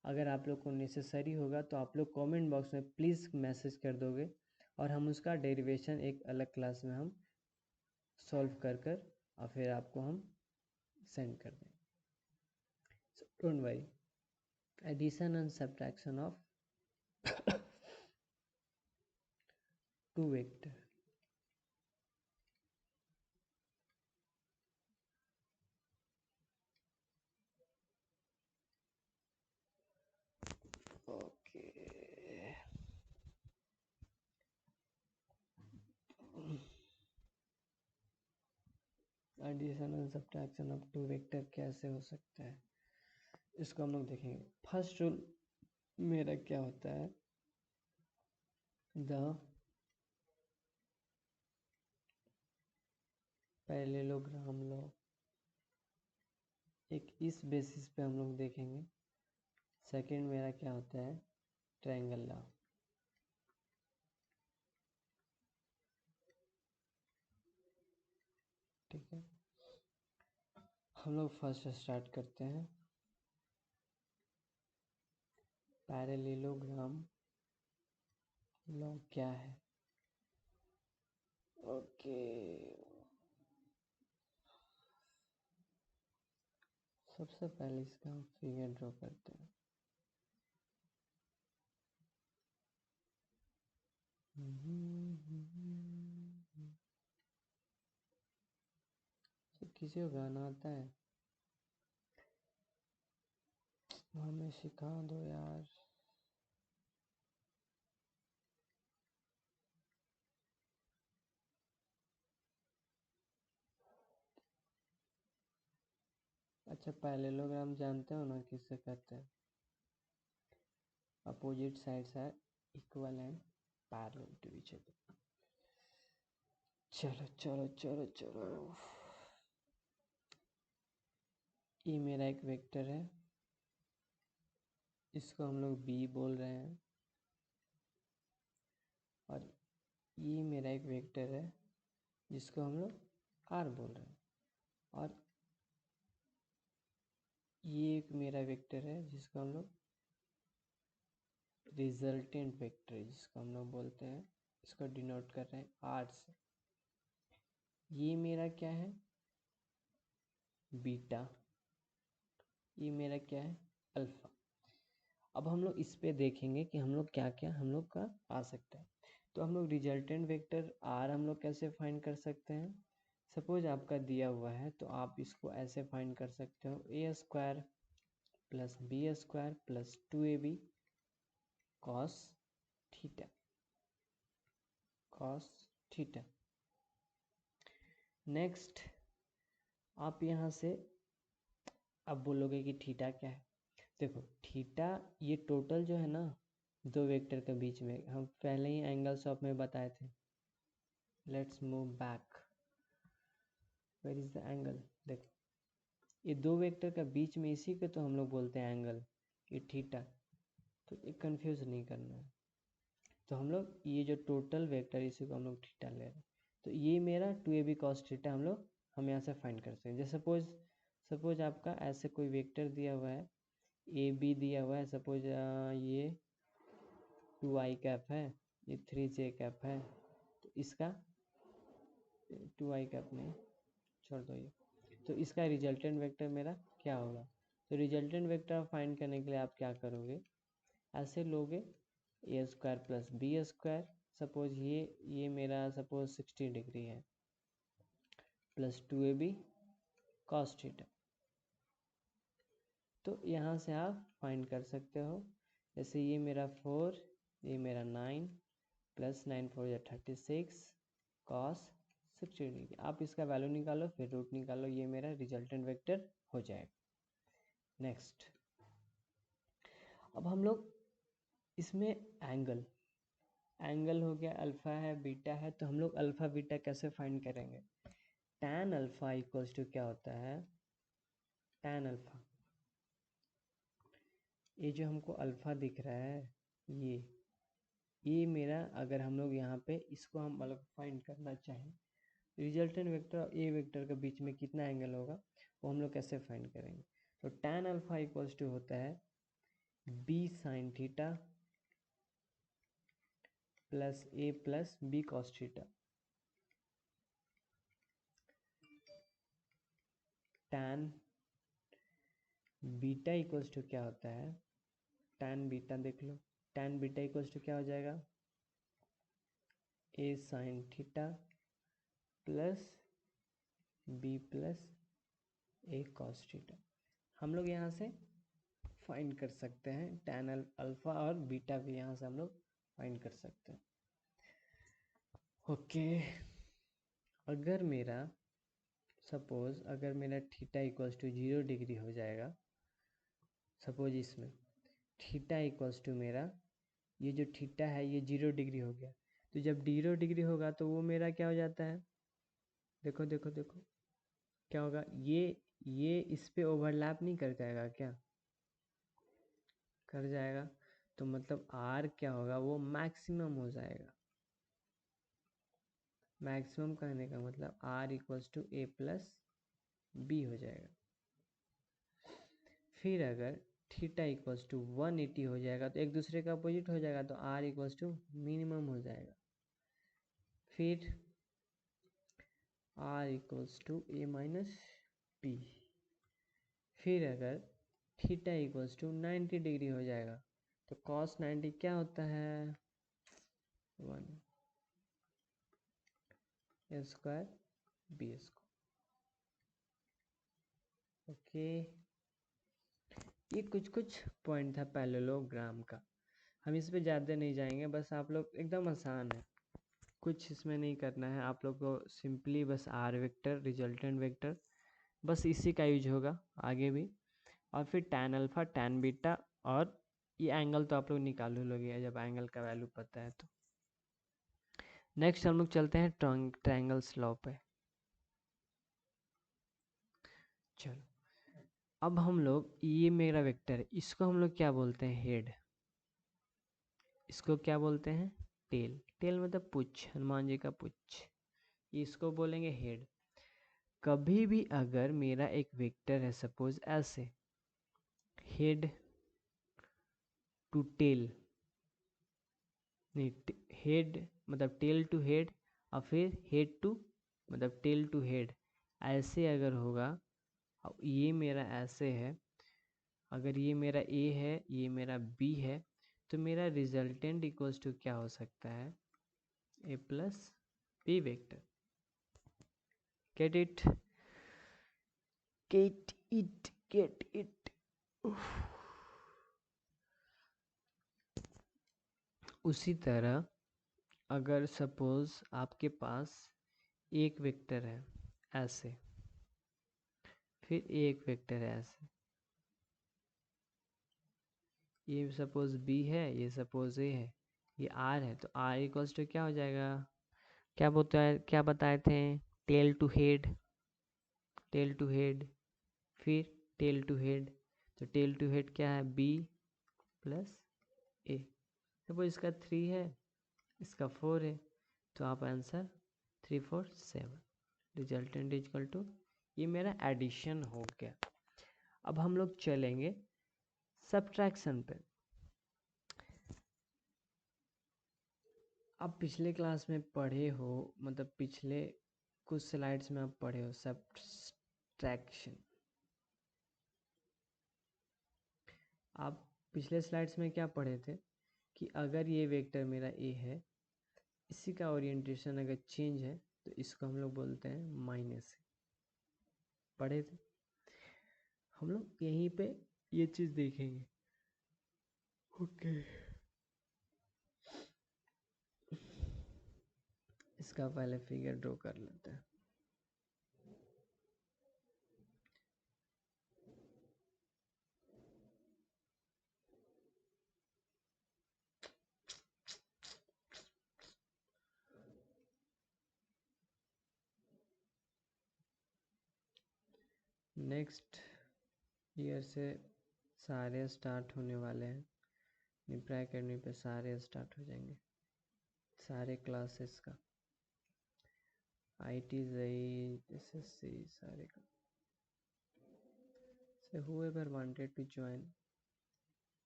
अगर आप लोग को नेसेसरी होगा तो आप लोग कमेंट बॉक्स में प्लीज़ मैसेज कर दोगे, और हम उसका डेरिवेशन एक अलग क्लास में हम सॉल्व कर कर और फिर आपको हम सेंड कर देंगे। So don't worry, addition and subtraction of two vector. Okay, addition and subtraction of two vector कैसे हो सकता है, इसको हम लोग देखेंगे। फर्स्ट रूल मेरा क्या होता है? The parallelogram law. एक इस बेसिस पे हम लोग देखेंगे। सेकंड मेरा क्या होता है? Triangle law. ठीक है, हम लोग फर्स्ट स्टार्ट करते हैं। पैरेललोग्राम लॉ क्या है? ओके, सबसे पहले इसका हम फिगर ड्रॉ करते हैं। तो किसी को गाना आता है? हमें सिखा दो यार। अच्छा, पहले लोग हम जानते हो ना किससे कहते हैं? Opposite sides are equal and parallel to each other. चलो चलो चलो चलो, ये मेरा एक वेक्टर है, इसको हम लोग बी बोल रहे हैं, और ये मेरा एक वेक्टर है जिसको हम लोग आर बोल रहे हैं, और ये एक मेरा वेक्टर है जिसको हम लोग रिजल्टेंट वेक्टर है, जिसको हम लोग बोलते हैं, इसको डिनोट कर रहे हैं आर से। ये मेरा क्या है? बीटा। ये मेरा क्या है? अल्फा। अब हम लोग इस पे देखेंगे कि हम लोग क्या क्या हम लोग का आ सकता है। तो हम लोग रिजल्टेंट वेक्टर आर हम लोग कैसे फाइंड कर सकते हैं? सपोज आपका दिया हुआ है तो आप इसको ऐसे फाइंड कर सकते हो, a square plus b square plus 2ab cos theta, cos theta. Next आप यहाँ से अब बोलोगे कि थीटा क्या है। देखो थीटा, ये टोटल जो है ना दो वेक्टर के बीच में, हम पहले ही एंगल्स ऑफ में बताए थे। Let's move back, where is the angle? देखो ये दो वेक्टर का बीच में, इसी को तो हम लोग बोलते हैं एंगल, ये थीटा। तो ये कंफ्यूज नहीं करना है। तो हम लोग ये जो टोटल वेक्टर इसी को हम लोग थीटा ले रहे हैं। तो ये मेरा 2ab cos थीटा हम यहाँ से फाइंड कर सकते हैं। जैसे सपोज आपका ऐसे कोई वेक्टर दिया हुआ है, ए बी दिया हुआ है, सपोज ये 2i कैप है, ये 3j कैप है, तो इसका 2i कैप नहीं, छोड़ दो ये। तो इसका रिजल्टेंट वेक्टर मेरा क्या होगा? तो रिजल्टेंट वेक्टर फाइंड करने के लिए आप क्या करोगे, ऐसे लोगे a square plus b square, suppose ये मेरा सपोज 60 डिग्री है, प्लस 2ab cos थीटा। तो यहाँ से आप फाइंड कर सकते हो, जैसे ये मेरा 4, ये मेरा 9, प्लस 9 4 या 36 cos 60 डिग्री। आप इसका वैल्यू निकालो, फिर रूट निकालो, ये मेरा रिजल्टेंट वेक्टर हो जाएगा। नेक्स्ट, अब हम लोग इसमें एंगल हो गया, अल्फा है बीटा है, तो हम लोग अल्फा बीटा कैसे फाइंड करेंगे? tan अल्फा इक्वल्स टू क्या होता है? tan अल्फा, ये जो हमको अल्फा दिख रहा है, ये मेरा, अगर हम लोग यहाँ पे इसको हम अलग फाइंड करना चाहें, रिजल्टेंट वेक्टर और ए वेक्टर के बीच में कितना एंगल होगा वो हम लोग कैसे फाइंड करेंगे? तो tan अल्फा इक्वल्स टू होता है B sine theta plus a plus B cos theta. tan beta equals to क्या होता है? tan बीटा देख लो, tan बीटा इक्वल्स टू क्या हो जाएगा? A sine theta plus B plus a cos theta. हम लोग यहाँ से फाइंड कर सकते हैं tan अल्फा और बीटा भी यहाँ से हम लोग फाइंड कर सकते हैं। ओके, अगर मेरा सपोज अगर मेरा थीटा इक्वल्स टू 0 डिग्री हो जाएगा, सपोज इसमें थीटा इक्वल्स टू मेरा, ये जो थीटा है ये 0 डिग्री हो गया, तो जब 0 डिग्री होगा तो वो मेरा क्या हो जाता है? देखो देखो देखो क्या होगा, ये इस पे ओवरलैप नहीं कर जाएगा क्या? कर जाएगा। तो मतलब आर क्या होगा, वो मैक्सिमम हो जाएगा। मैक्सिमम कहने का मतलब R equals to A plus B हो जाएगा। फिर अगर थीटा इक्वल्स टू 180 हो जाएगा तो एक दूसरे का अपोजिट हो जाएगा, तो आर इक्वल्स टू मिनिमम हो जाएगा। फिर R equals to A minus P. फिर अगर थीटा इक्वल्स टू 90 डिग्री हो जाएगा तो कॉस 90 क्या होता है 1 ए स्क्वायर बी स्क्वायर। ओके, ये कुछ पॉइंट था पैरेललोग्राम का, हम इस पे ज़्यादा नहीं जाएंगे, बस आप लोग एकदम आसान है, कुछ इसमें नहीं करना है आप लोग को, सिंपली बस आर वेक्टर रिजल्टेंट वेक्टर बस इसी का यूज होगा आगे भी। और फिर टैन अल्फा टैन बीटा, और ये एंगल तो आप लोग निकाल लोगे जब एंगल का वैल्यू पता है तो। नेक्स्ट हम लोग चलते हैं ट्रायंगल्स लॉ पे। चलो, अब हम लोग, ये मेरा वेक्टर है, इसको हम लोग क्या बोलते हैं हेड, इसको क्या बोलते हैं टेल, टेल मतलब पुच्छ, हनुमान जी का पुच्छ, इसको बोलेंगे हेड। कभी भी अगर मेरा एक वेक्टर है सपोज ऐसे, हेड टू टेल, नहीं हेड मतलब टेल टू हेड, और फिर हेड टू मतलब टेल टू हेड, ऐसे अगर होगा, अब ये मेरा ऐसे है, अगर ये मेरा ए है ये मेरा बी है, तो मेरा रिजल्टेंट इक्वल्स टू क्या हो सकता है a plus b vector. Get it, get it, get it. उसी तरह अगर सपोज आपके पास एक वेक्टर है ऐसे, फिर एक वेक्टर है ऐसे, ये सपोज बी है ये सपोज ए है ये आर है, तो आर इक्वल्स टू क्या हो जाएगा, क्या बोलता है, क्या बताए थे tail to head, tail to head, फिर टेल टू हेड, तो टेल टू हेड क्या है बी प्लस ए, सपोज इसका 3 है इसका 4 है, तो आप आंसर 3 4 7, रिजल्टेंट इक्वल टू, ये मेरा एडिशन हो गया। अब हम लोग चलेंगे सब्ट्रैक्शन पे। आप पिछले क्लास में पढ़े हो, मतलब पिछले कुछ स्लाइड्स में आप पढ़े हो सब्ट्रैक्शन, आप पिछले स्लाइड्स में क्या पढ़े थे कि अगर ये वेक्टर मेरा ए है, इसी का ओरिएंटेशन अगर चेंज है तो इसको हम लोग बोलते हैं माइनस, पढ़े थे हम लोग, यहीं पे ये चीज़ देखेंगे। ओके, इसका पहले फिगर ड्रॉ कर लेते हैं। नेक्स्ट ईयर से सारे स्टार्ट होने वाले हैं, निप्रा एकेडमी पे सारे स्टार्ट हो जाएंगे, सारे क्लासेस का, IT JEE SSC सारे का। So whoever wanted to join,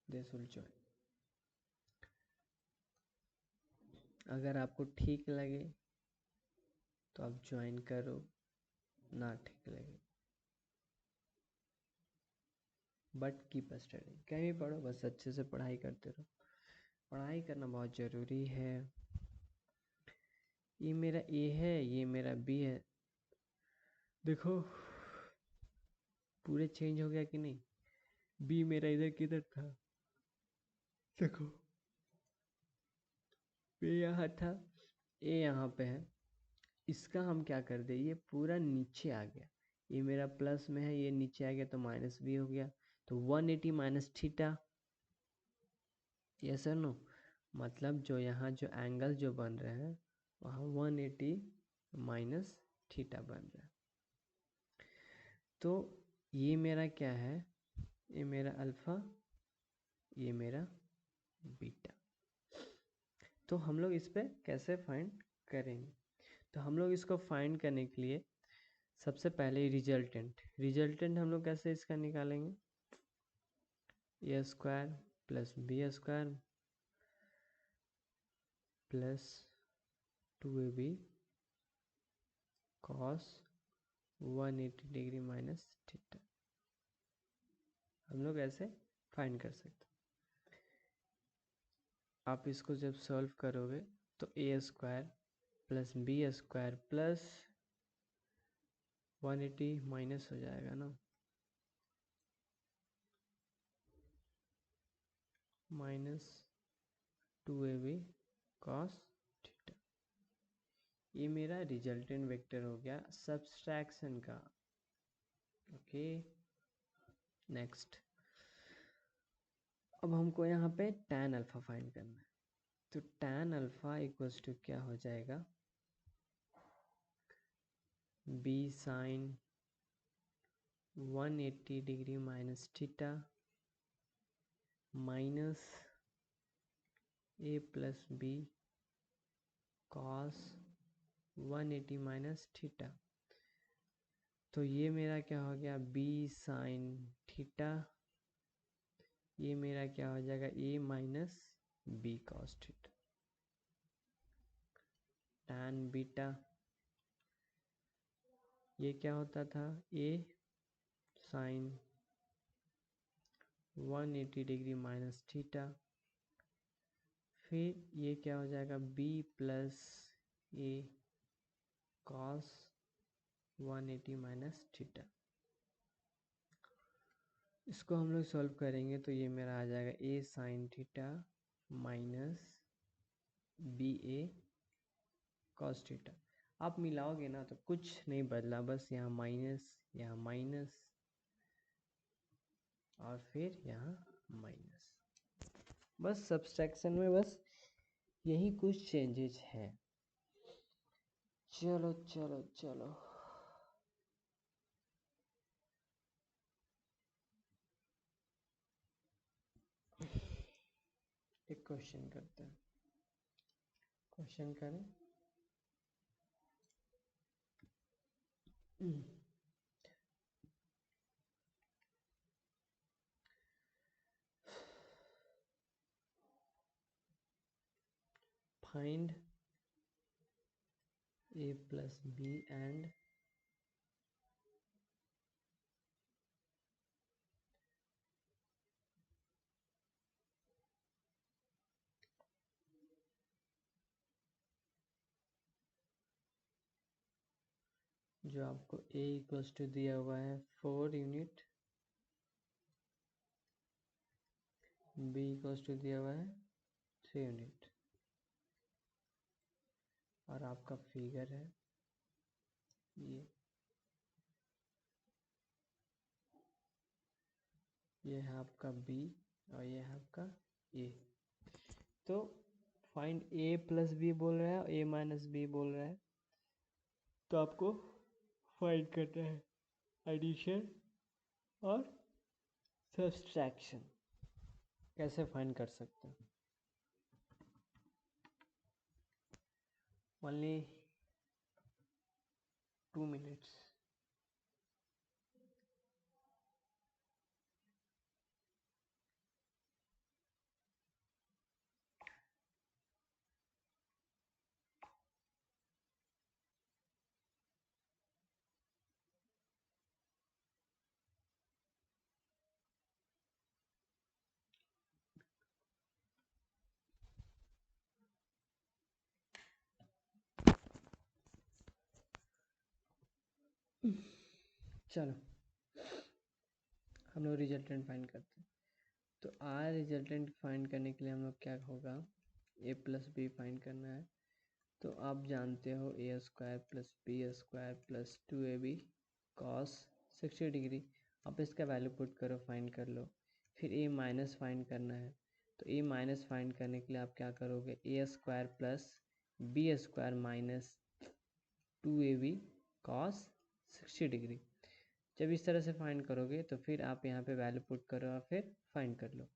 they should join. अगर आपको ठीक लगे तो आप ज्वाइन करो, ना ठीक लगे बट कीप स्टडी, कहीं भी पढ़ो बस अच्छे से पढ़ाई करते रहो, पढ़ाई करना बहुत ज़रूरी है। ये मेरा ए है ये मेरा बी है, देखो पूरे चेंज हो गया कि नहीं, बी मेरा इधर किधर था, देखो बी यहाँ था, ए यहाँ पे है, इसका हम क्या कर दे, ये पूरा नीचे आ गया, ये मेरा प्लस में है ये नीचे आ गया तो माइनस भी हो गया, तो 180 माइनस थीटा, यस और नो, मतलब जो यहाँ जो एंगल जो बन रहे हैं वहाँ 180 माइनस थीटा बन रहा है। तो ये मेरा क्या है, ये मेरा अल्फा ये मेरा बीटा। तो हम लोग इस पे कैसे फाइंड करेंगे, तो हम लोग इसको फाइंड करने के लिए सबसे पहले रिजल्टेंट हम लोग कैसे इसका निकालेंगे, a square plus b square plus 2ab cos 180 degree minus theta. हम लोग ऐसे फाइंड कर सकते हैं। आप इसको जब सॉल्व करोगे तो a square plus b square plus 180 minus हो जाएगा ना, माइनस 2ab कॉस थीटा। ये मेरा रिजल्टेंट वेक्टर हो गया सब्सट्रैक्शन का। ओके, नेक्स्ट अब हमको यहाँ पे tan अल्फा फाइंड करना है। तो tan अल्फा इक्वल्स टू क्या हो जाएगा, b sine 180 degree minus theta minus a plus B cos 180 minus theta. तो ये मेरा क्या हो गया, b साइन थीटा, ये मेरा क्या हो जाएगा a minus B cos theta. tan beta ये क्या होता था, a sine 180 degree minus theta, फिर ये क्या हो जाएगा b plus a cos 180 minus theta. इसको हम लोग सॉल्व करेंगे तो ये मेरा आ जाएगा a sine theta minus B A cos theta. आप मिलाओगे ना तो कुछ नहीं बदला, बस यहाँ माइनस और फिर यहाँ माइनस। बस सब्सट्रैक्शन में बस यही कुछ चेंजेस हैं। चलो चलो चलो एक क्वेश्चन करते हैं। क्वेश्चन करें। Find a plus B and जो आपको a इक्वल्स टू दिया हुआ है 4 यूनिट, b इक्वल्स टू दिया हुआ है 3 यूनिट, और आपका फिगर है ये है आपका b और ये है आपका a। तो फाइंड a प्लस बी बोल रहा है और a माइनस बी बोल रहा है, तो आपको फाइंड करना है एडिशन और सब्सट्रैक्शन। कैसे फाइंड कर सकते हैं, ओनली 2 मिनट्स। चलो हम लोग रिजल्टेंट फाइंड करते हैं। तो आर रिजल्टेंट फाइंड करने के लिए हम लोग क्या होगा, ए प्लस बी फाइंड करना है। तो आप जानते हो a square plus b square plus 2ab cos 60 degree. आप इसका वैल्यू पुट करो, फाइंड कर लो। फिर ए माइनस फाइंड करना है। तो ए माइनस फाइंड करने के लिए आप क्या करोगे, a square plus b square minus 2ab cos 60 degree. जब इस तरह से फाइंड करोगे तो फिर आप यहाँ पे वैल्यू पुट करो और फिर फाइंड कर लो।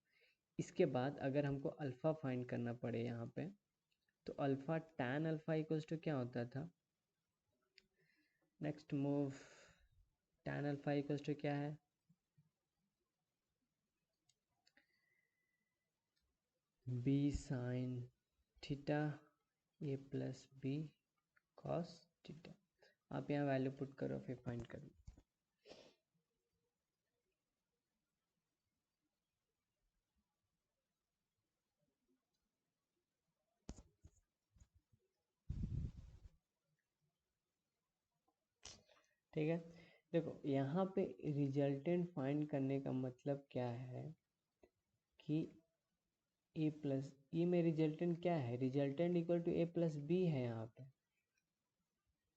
इसके बाद अगर हमको अल्फ़ा फाइंड करना पड़े यहाँ पे, तो alpha tan alpha equals to क्या होता था, next move, tan alpha equals to क्या है, B sine theta A plus B cos theta. आप यहाँ वैल्यू पुट करो फिर फाइंड करो। ठीक है, देखो यहाँ पे रिजल्टेंट फाइंड करने का मतलब क्या है कि ए प्लस ई में रिजल्टेंट क्या है, resultant equal to A plus B है। यहाँ पे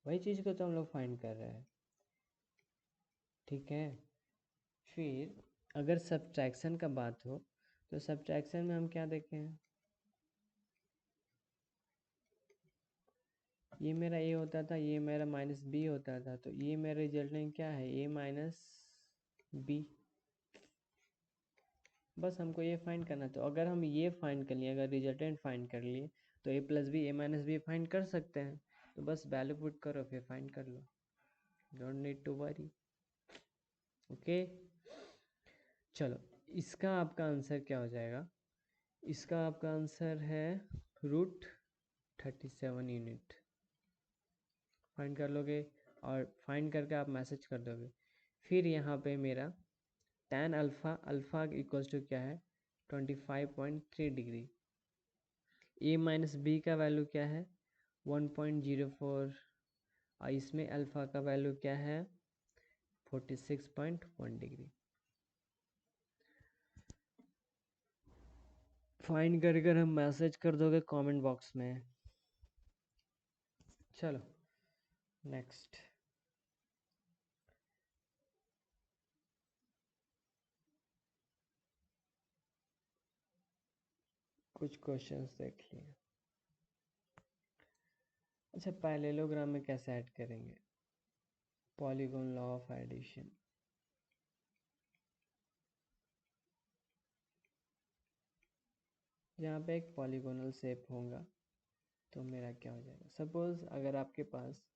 वही चीज़ को तो हम लोग फाइंड कर रहे हैं। ठीक है, फिर अगर सब्ट्रैक्शन का बात हो तो सब्ट्रैक्शन में हम क्या देखें, ये मेरा ए होता था, ये मेरा माइनस बी होता था, तो ये मेरा रिजल्टेंट क्या है, ए माइनस बी। बस हमको ये फाइंड करना। तो अगर हम ये फाइंड कर लिए, अगर रिजल्टेंट फाइंड कर लिए, तो ए प्लस बी ए माइनस बी फाइंड कर सकते हैं। तो बस वैल्यू पुट करो फिर फाइंड कर लो, don't need to worry. Okay, चलो इसका आपका आंसर क्या हो जाएगा, इसका आपका आंसर है √37 यूनिट। फाइंड कर लोगे और फाइंड करके आप मैसेज कर दोगे। फिर यहाँ पे मेरा tan alpha, alpha equals to क्या है 25.3 डिग्री। ए माइनस बी का वैल्यू क्या है 1.04, और इसमें अल्फ़ा का वैल्यू क्या है 46.1 डिग्री। फाइंड कर कर हम मैसेज कर दोगे कमेंट बॉक्स में। चलो नेक्स्ट, कुछ क्वेश्चंस देख लिए। अच्छा, पैरेललोग्राम में कैसे ऐड करेंगे, पॉलीगॉन लॉ ऑफ एडिशन। यहाँ पे एक पॉलीगोनल शेप होगा तो मेरा क्या हो जाएगा, सपोज अगर आपके पास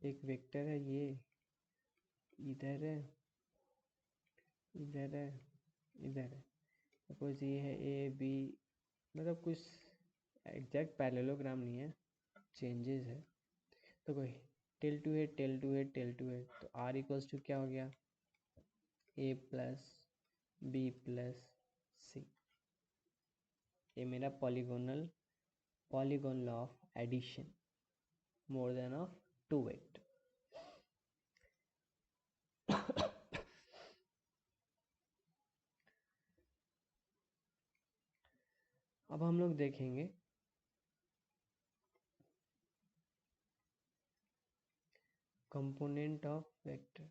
एक वेक्टर है, ये इधर है, इधर है, इधर है, सपोज ये है ए बी, मतलब कुछ एग्जैक्ट पैरेललोग्राम नहीं है, चेंजेस है। तो कोई टेल टू है, टेल टू है, टेल टू है, तो आर इक्वल्स टू क्या हो गया A plus B plus C. ये मेरा polygon law of addition, more than of two vector. अब हम लोग देखेंगे component of vector.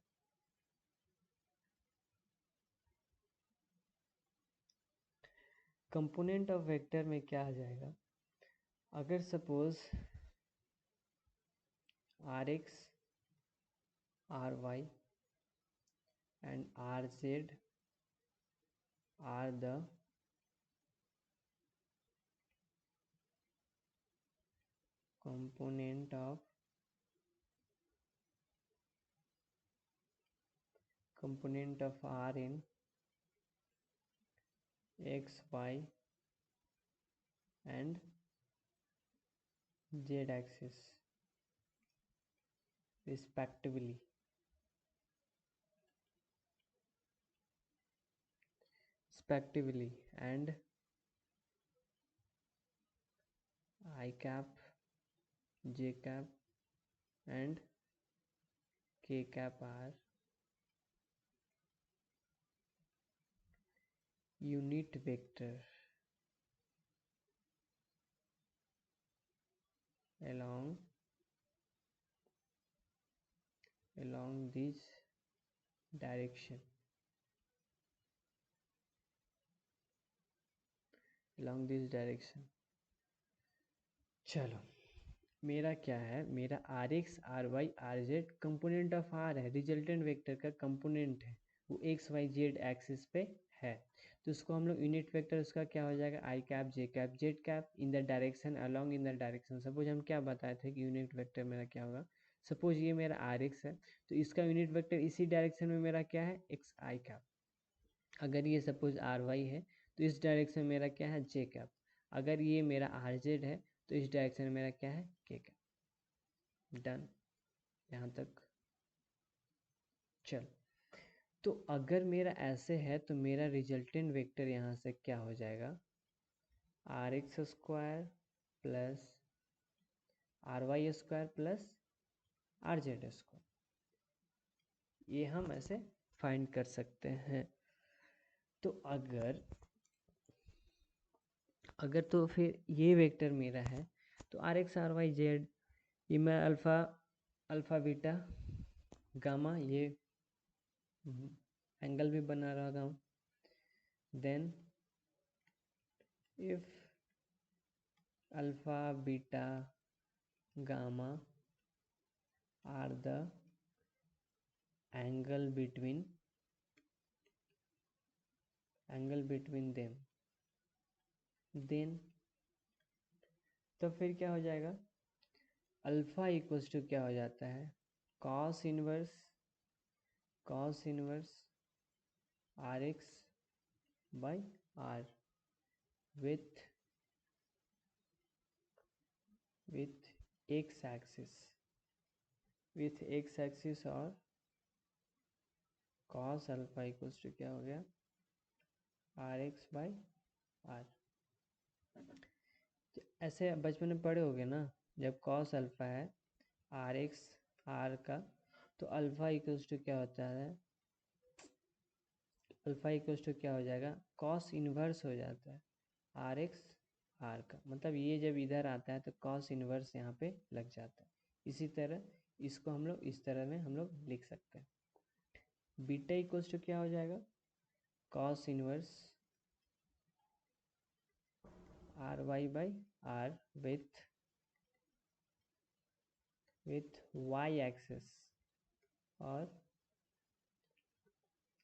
Component of vector में क्या आ जाएगा, अगर suppose R X, R Y and R Z are the component of R in x, y and z axis respectively, and I cap, j cap and k cap are unit vector along this direction, चलो मेरा क्या है, मेरा R X, R Y, R Z component of R है, रिजल्टेंट वेक्टर का कंपोनेंट है, वो एक्स वाई जेड एक्सिस पे है। तो उसको हम लोग यूनिट वेक्टर, उसका क्या हो जाएगा i cap, j cap, z cap in the direction, along in the direction. Suppose हम क्या बताए थे कि यूनिट वेक्टर मेरा क्या होगा, सपोज ये मेरा आर एक्स है तो इसका यूनिट वेक्टर इसी डायरेक्शन में मेरा क्या है एक्स आई कैप। अगर ये सपोज आर वाई है तो इस डायरेक्शन में मेरा क्या है जे कैप। अगर ये मेरा आर जेड है तो इस डायरेक्शन में मेरा क्या है के कैप। डन। यहाँ तक चल। तो अगर मेरा ऐसे है तो मेरा रिजल्टेंट वेक्टर यहाँ से क्या हो जाएगा, R X square plus R Y square plus R Z square, ये हम ऐसे फाइंड कर सकते हैं। तो अगर तो फिर ये वेक्टर मेरा है तो R X R Y Z, ये मैं अल्फ़ा बीटा गामा ये एंगल भी बना रहा हूँ। Then if alpha beta gamma are the angle between them, then तो फिर क्या हो जाएगा, अल्फ़ा इक्वल्स टू क्या हो जाता है, cos inverse R X by are with X axis और कॉस अल्फा इक्वल्स टू क्या हो गया, आर एक्स बाई आर। ऐसे बचपन में पढ़े होगे ना, जब कॉस अल्फा है आर एक्स आर का, तो अल्फा इक्वल्स टू क्या होता है, अल्फा इक्वल्स टू क्या हो जाएगा, कॉस इन्वर्स हो जाता है आर एक्स आर का। मतलब ये जब इधर आता है तो कॉस इन्वर्स यहाँ पे लग जाता है। इसी तरह इसको हम लोग इस तरह में हम लोग लिख सकते हैं। बीटा इक्वल्स टू क्या हो जाएगा, cos inverse r y by are with y axis और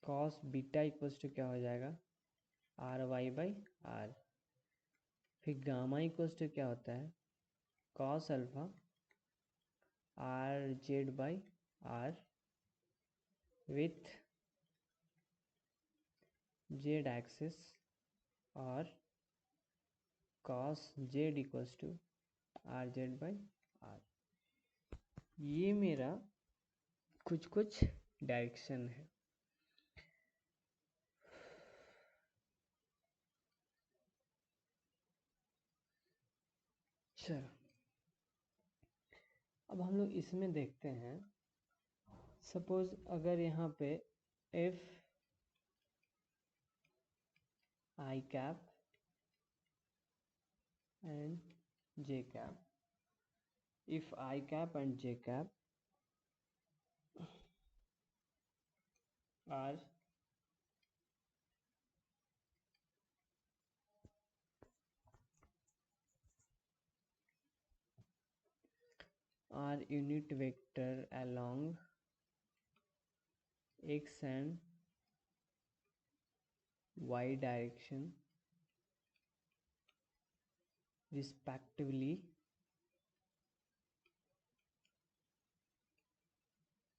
कॉस बीटा इक्वल्स टू क्या हो जाएगा, आर वाई बाई आर। फिर गामा इक्वल्स टू क्या होता है, cos alpha r z by are with z axis और cos z equals to r z by r. ये मेरा कुछ डायरेक्शन है। चलो अब हम लोग इसमें देखते हैं, सपोज अगर यहाँ पे F I cap and J cap, if I cap and j cap are unit vector along x and y direction respectively,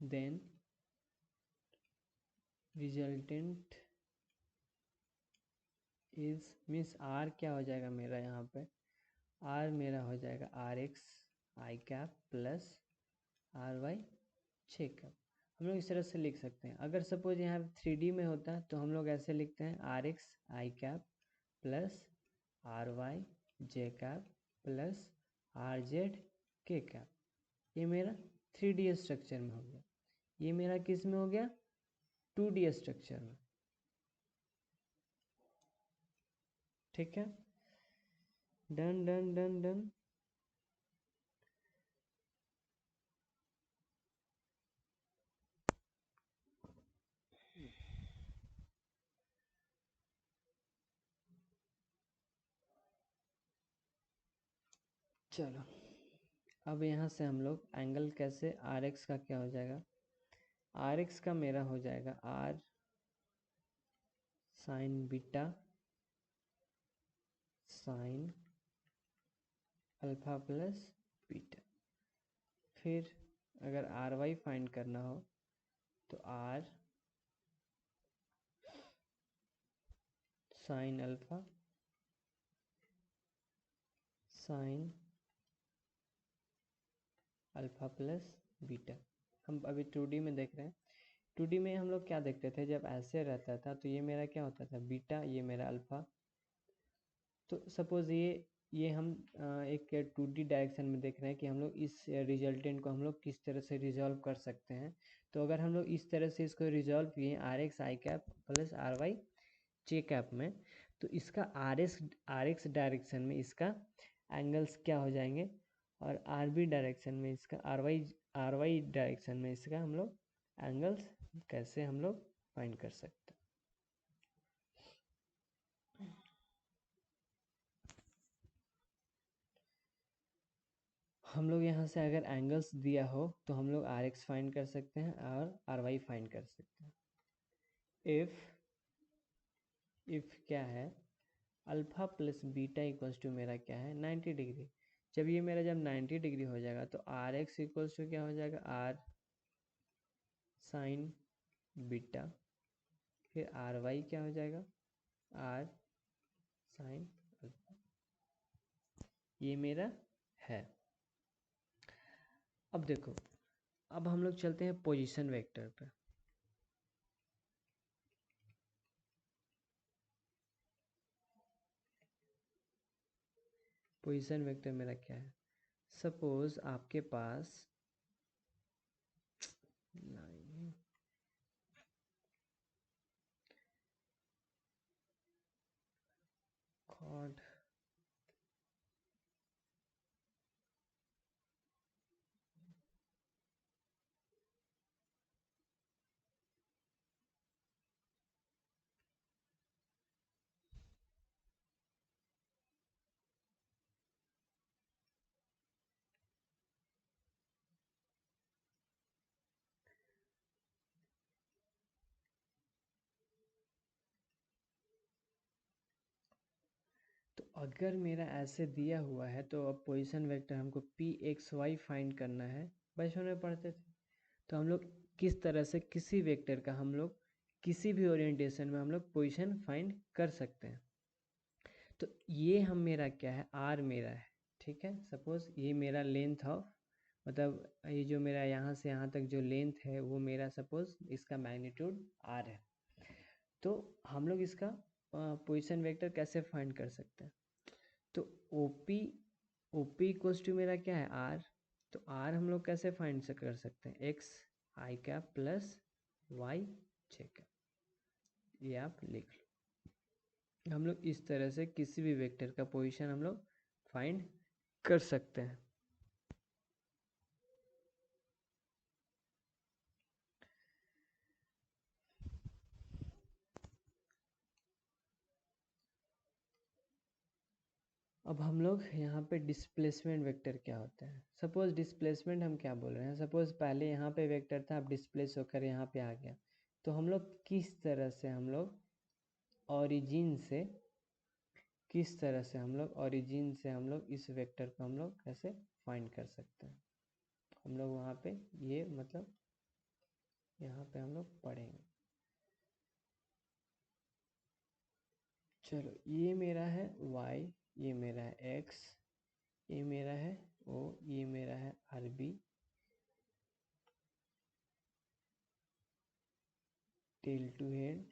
then resultant is means r क्या हो जाएगा मेरा, यहाँ पे r मेरा हो जाएगा R X I cap plus R Y J cap. हम लोग इस तरह से लिख सकते हैं। अगर सपोज यहाँ 3D में होता तो हम लोग ऐसे लिखते हैं, R X I cap plus R Y J cap plus R Z K cap. ये मेरा 3D स्ट्रक्चर में हो गया। ये मेरा किस में हो गया, 2D स्ट्रक्चर में। ठीक है, डन डन डन डन। चलो अब यहाँ से हम लोग एंगल कैसे, आर एक्स का क्या हो जाएगा, आर एक्स का मेरा हो जाएगा R sine beta sine alpha plus beta. फिर अगर आर वाई फाइंड करना हो तो R sine alpha sine alpha plus beta. हम अभी 2D में देख रहे हैं। 2D में हम लोग क्या देखते थे, जब ऐसे रहता था तो ये मेरा क्या होता था, बीटा, ये मेरा अल्फ़ा। तो सपोज़ ये हम एक 2D डायरेक्शन में देख रहे हैं कि हम लोग इस रिजल्टेंट को हम लोग किस तरह से रिजॉल्व कर सकते हैं। तो अगर हम लोग इस तरह से इसको रिजॉल्व किए R X I cap plus R Y J cap में, तो इसका आर एक्स डायरेक्शन में इसका एंगल्स क्या हो जाएंगे, और आर बी डायरेक्शन में इसका आर वाई डायरेक्शन में इसका हम लोग एंगल्स कैसे हम लोग फाइंड कर सकते हैं। हम लोग यहाँ से अगर एंगल्स दिया हो तो हम लोग आर एक्स फाइंड कर सकते हैं और आर वाई फाइंड कर सकते हैं। इफ़ क्या है, alpha plus beta equals to मेरा क्या है 90 डिग्री। जब 90 डिग्री हो जाएगा तो आर एक्स इक्वल्स टू क्या हो जाएगा, आर साइन बीटा, फिर आर वाई क्या हो जाएगा, आर साइन अल्फा। ये मेरा है। अब देखो, अब हम लोग चलते हैं पोजीशन वेक्टर पे। पोजीशन वेक्टर मेरा क्या है, सपोज आपके पास लाइन कॉर्ड तो अगर मेरा ऐसे दिया हुआ है तो अब पोजीशन वेक्टर हमको पी एक्स वाई फाइंड करना है। बचपन में पढ़ते थे तो हम लोग किस तरह से किसी वेक्टर का हम लोग किसी भी ओरिएंटेशन में हम लोग पोजीशन फाइंड कर सकते हैं। तो ये हम मेरा क्या है, आर मेरा है, ठीक है। सपोज ये मेरा लेंथ ऑफ, मतलब ये जो मेरा यहाँ से यहाँ तक जो लेंथ है वो मेरा सपोज इसका मैग्नीट्यूड आर है। तो हम लोग इसका पोजीशन वेक्टर कैसे फाइंड कर सकते हैं, तो ओ पी इक्वल्स टू मेरा क्या है, आर। तो आर हम लोग कैसे फाइंड से कर सकते हैं, x I cap plus Y J cap, ये आप लिख लो। हम लोग इस तरह से किसी भी वेक्टर का पोजीशन हम लोग फाइंड कर सकते हैं। अब हम लोग यहाँ पे डिस्प्लेसमेंट वेक्टर क्या होता है, सपोज डिस्प्लेसमेंट हम क्या बोल रहे हैं, सपोज पहले यहाँ पे वेक्टर था, अब डिस्प्लेस होकर यहाँ पे आ गया। तो हम लोग किस तरह से हम लोग ओरिजिन से हम लोग इस वेक्टर को हम लोग कैसे फाइंड कर सकते हैं, हम लोग वहाँ पे ये मतलब यहाँ पे हम लोग पढ़ेंगे। चलो, ये मेरा है y, ये मेरा है x, ये मेरा है o, ये मेरा है R B, tail to head,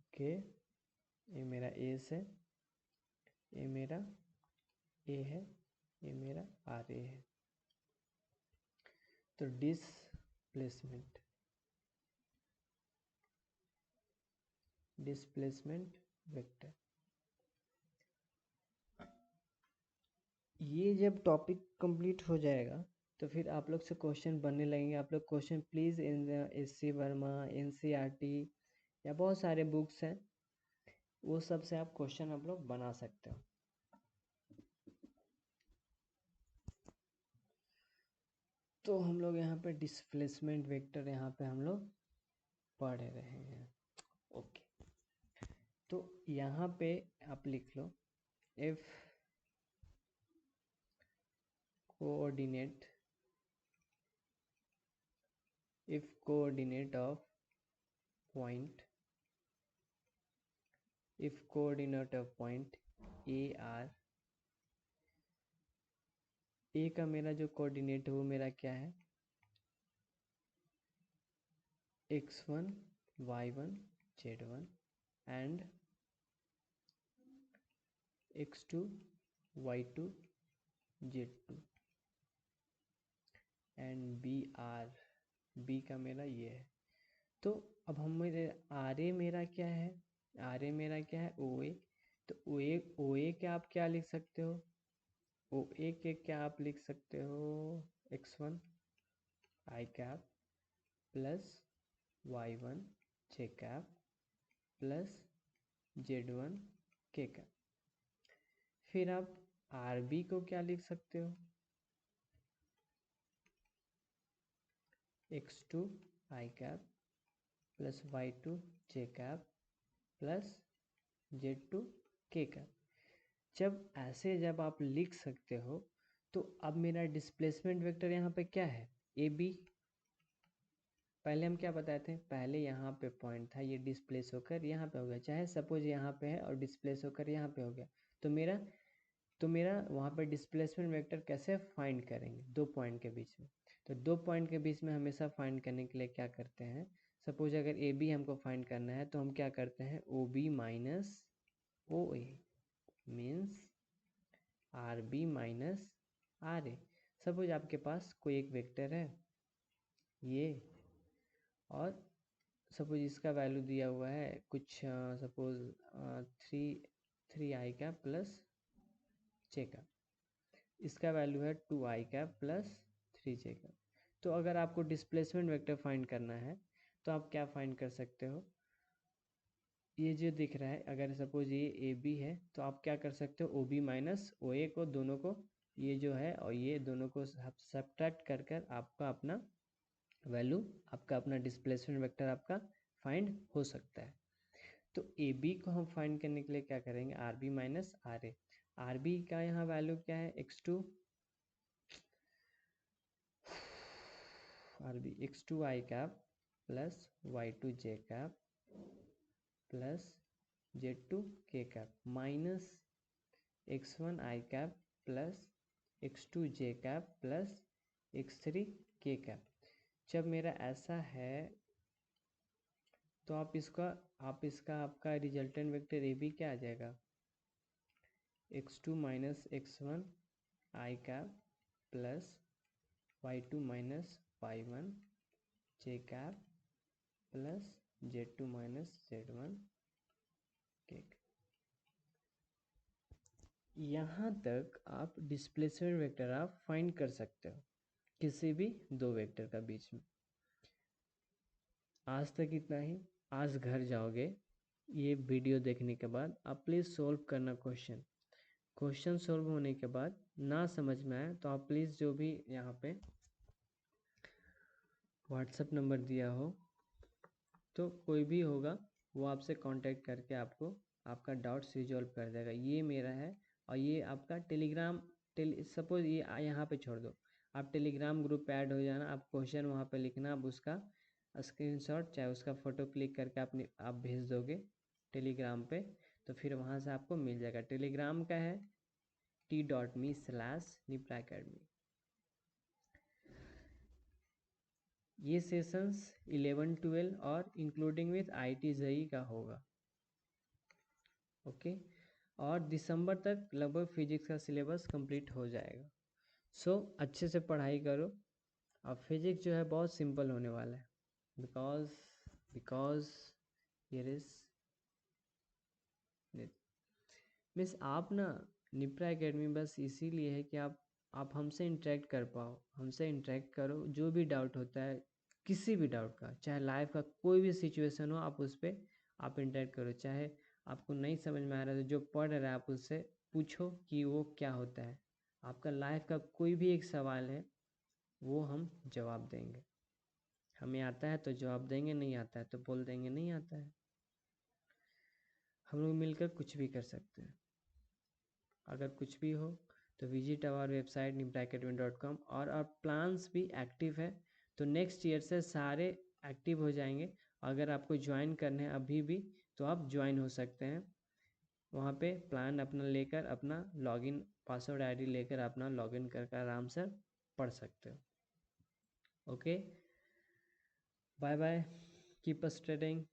okay. ये मेरा एस है, ये मेरा ए है, ये मेरा आर ए है। तो डिस्प्लेसमेंट वेक्टर, ये जब टॉपिक कंप्लीट हो जाएगा तो फिर आप लोग से क्वेश्चन बनने लगेंगे। आप लोग question please in S C Verma, N C R T या बहुत सारे बुक्स हैं, वो सब से आप क्वेश्चन आप लोग बना सकते हो। तो हम लोग यहाँ पे डिस्प्लेसमेंट वेक्टर यहाँ पे हम लोग पढ़ रहे हैं, ओके। तो यहाँ पे आप लिख लो, if coordinate of point, if coordinate of point a are, a का मेरा जो कोऑर्डिनेट है वो मेरा क्या है x1 y1 z1 and x2 y2 z2 and B का मेरा ये है। तो अब हम मेरे आर ए मेरा क्या है, आर ए मेरा क्या है ओ ए। तो ओ ए के आप क्या लिख सकते हो, ओ ए के क्या आप लिख सकते हो, x1 आई cap plus y1 j cap plus z1 के कैप। फिर आप आर बी को क्या लिख सकते हो, x2 I cap plus y2 J cap plus z2 K cap. जब आप लिख सकते हो तो अब मेरा डिस्प्लेसमेंट वेक्टर यहाँ पे क्या है, ए बी। पहले हम क्या बताए थे, पहले यहाँ पे पॉइंट था, ये डिस्प्लेस होकर यहाँ पे हो गया, चाहे सपोज यहाँ पे है और डिस्प्लेस होकर यहाँ पे हो गया। तो मेरा वहाँ पे डिस्प्लेसमेंट वेक्टर कैसे फाइंड करेंगे, दो पॉइंट के बीच में। तो दो पॉइंट के बीच में हमेशा फाइंड करने के लिए क्या करते हैं, सपोज अगर ए बी हमको फाइंड करना है तो हम क्या करते हैं, O B minus O A means R B minus R A. Suppose आपके पास कोई एक वेक्टर है ये, और सपोज इसका वैल्यू दिया हुआ है कुछ सपोज 3 का प्लस जे का, इसका वैल्यू है 2i का प्लस 3j का। तो अगर आपको डिस्प्लेसमेंट वेक्टर फाइंड करना है तो आप क्या फाइंड कर सकते हो, ये जो दिख रहा है अगर सपोज ये ए बी है तो आप क्या कर सकते हो, ओ बी माइनस ओ ए को दोनों को, ये जो है और ये दोनों को सब्ट्रैक्ट कर कर आपका अपना वैल्यू, आपका अपना डिस्प्लेसमेंट वेक्टर आपका फाइंड हो सकता है। तो ए बी को हम फाइंड करने के लिए क्या करेंगे, R B minus R A. R B का यहाँ वैल्यू क्या है, x2 R B x2 I cap plus y2 J cap plus z2 K cap minus x1 I cap plus x2 J cap plus x3 K cap. जब मेरा ऐसा है तो आप इसका आपका रिजल्टेंट वेक्टर ए बी क्या आ जाएगा, x2 माइनस x1 आई cap plus y2 minus y1 j cap plus z2 minus z1 k. यहाँ तक आप डिस्प्लेसमेंट वेक्टर आप फाइंड कर सकते हो किसी भी दो वेक्टर का बीच में। आज तक इतना ही। आज घर जाओगे ये वीडियो देखने के बाद आप प्लीज़ सोल्व करना क्वेश्चन सोल्व होने के बाद ना समझ में आए तो आप प्लीज़ जो भी यहाँ पे व्हाट्सएप नंबर दिया हो तो कोई भी होगा वो आपसे कांटेक्ट करके आपको आपका डाउट्स रिजॉल्व कर देगा। ये मेरा है और ये आपका टेलीग्राम सपोज ये यहाँ पे छोड़ दो, आप टेलीग्राम ग्रुप पे ऐड हो जाना, आप क्वेश्चन वहाँ पे लिखना, आप उसका स्क्रीनशॉट चाहे उसका फ़ोटो क्लिक करके आप भेज दोगे टेलीग्राम पे, तो फिर वहाँ से आपको मिल जाएगा। टेलीग्राम का है t.me/nipraacademy। ये सेशंस 11-12 और इंक्लूडिंग विथ IIT JEE का होगा, ओके। और दिसंबर तक लगभग फिजिक्स का सिलेबस कंप्लीट हो जाएगा। सो अच्छे से पढ़ाई करो। अब फिजिक्स जो है बहुत सिंपल होने वाला है, बिकॉज हियर इज मीन्स आप ना निप्रा एकेडमी बस इसीलिए है कि आप हमसे इंटरेक्ट कर पाओ, हमसे इंटरेक्ट करो। जो भी डाउट होता है किसी भी डाउट का, चाहे लाइफ का कोई भी सिचुएशन हो, आप उस पर आप इंटरेक्ट करो। चाहे आपको नहीं समझ में आ रहा है तो जो पढ़ रहा है आप उससे पूछो कि वो क्या होता है। आपका लाइफ का कोई भी एक सवाल है वो हम जवाब देंगे। हमें आता है तो जवाब देंगे, नहीं आता है तो बोल देंगे नहीं आता है। हम लोग मिलकर कुछ भी कर सकते हैं। अगर कुछ भी हो तो विजिट आवर वेबसाइट nipraacademy.com। और प्लान्स भी एक्टिव है तो नेक्स्ट ईयर से सारे एक्टिव हो जाएंगे। अगर आपको ज्वाइन करने हैं अभी भी तो आप ज्वाइन हो सकते हैं। वहाँ पे प्लान अपना लेकर अपना लॉगिन पासवर्ड आईडी लेकर अपना लॉगिन करके आराम से पढ़ सकते हो। Okay, bye bye. Keep studying,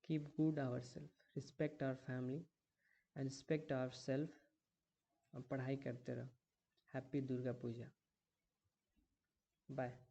keep good our self, respect our family and respect our self. और पढ़ाई करते रहो। हैप्पी दुर्गा पूजा। बाय।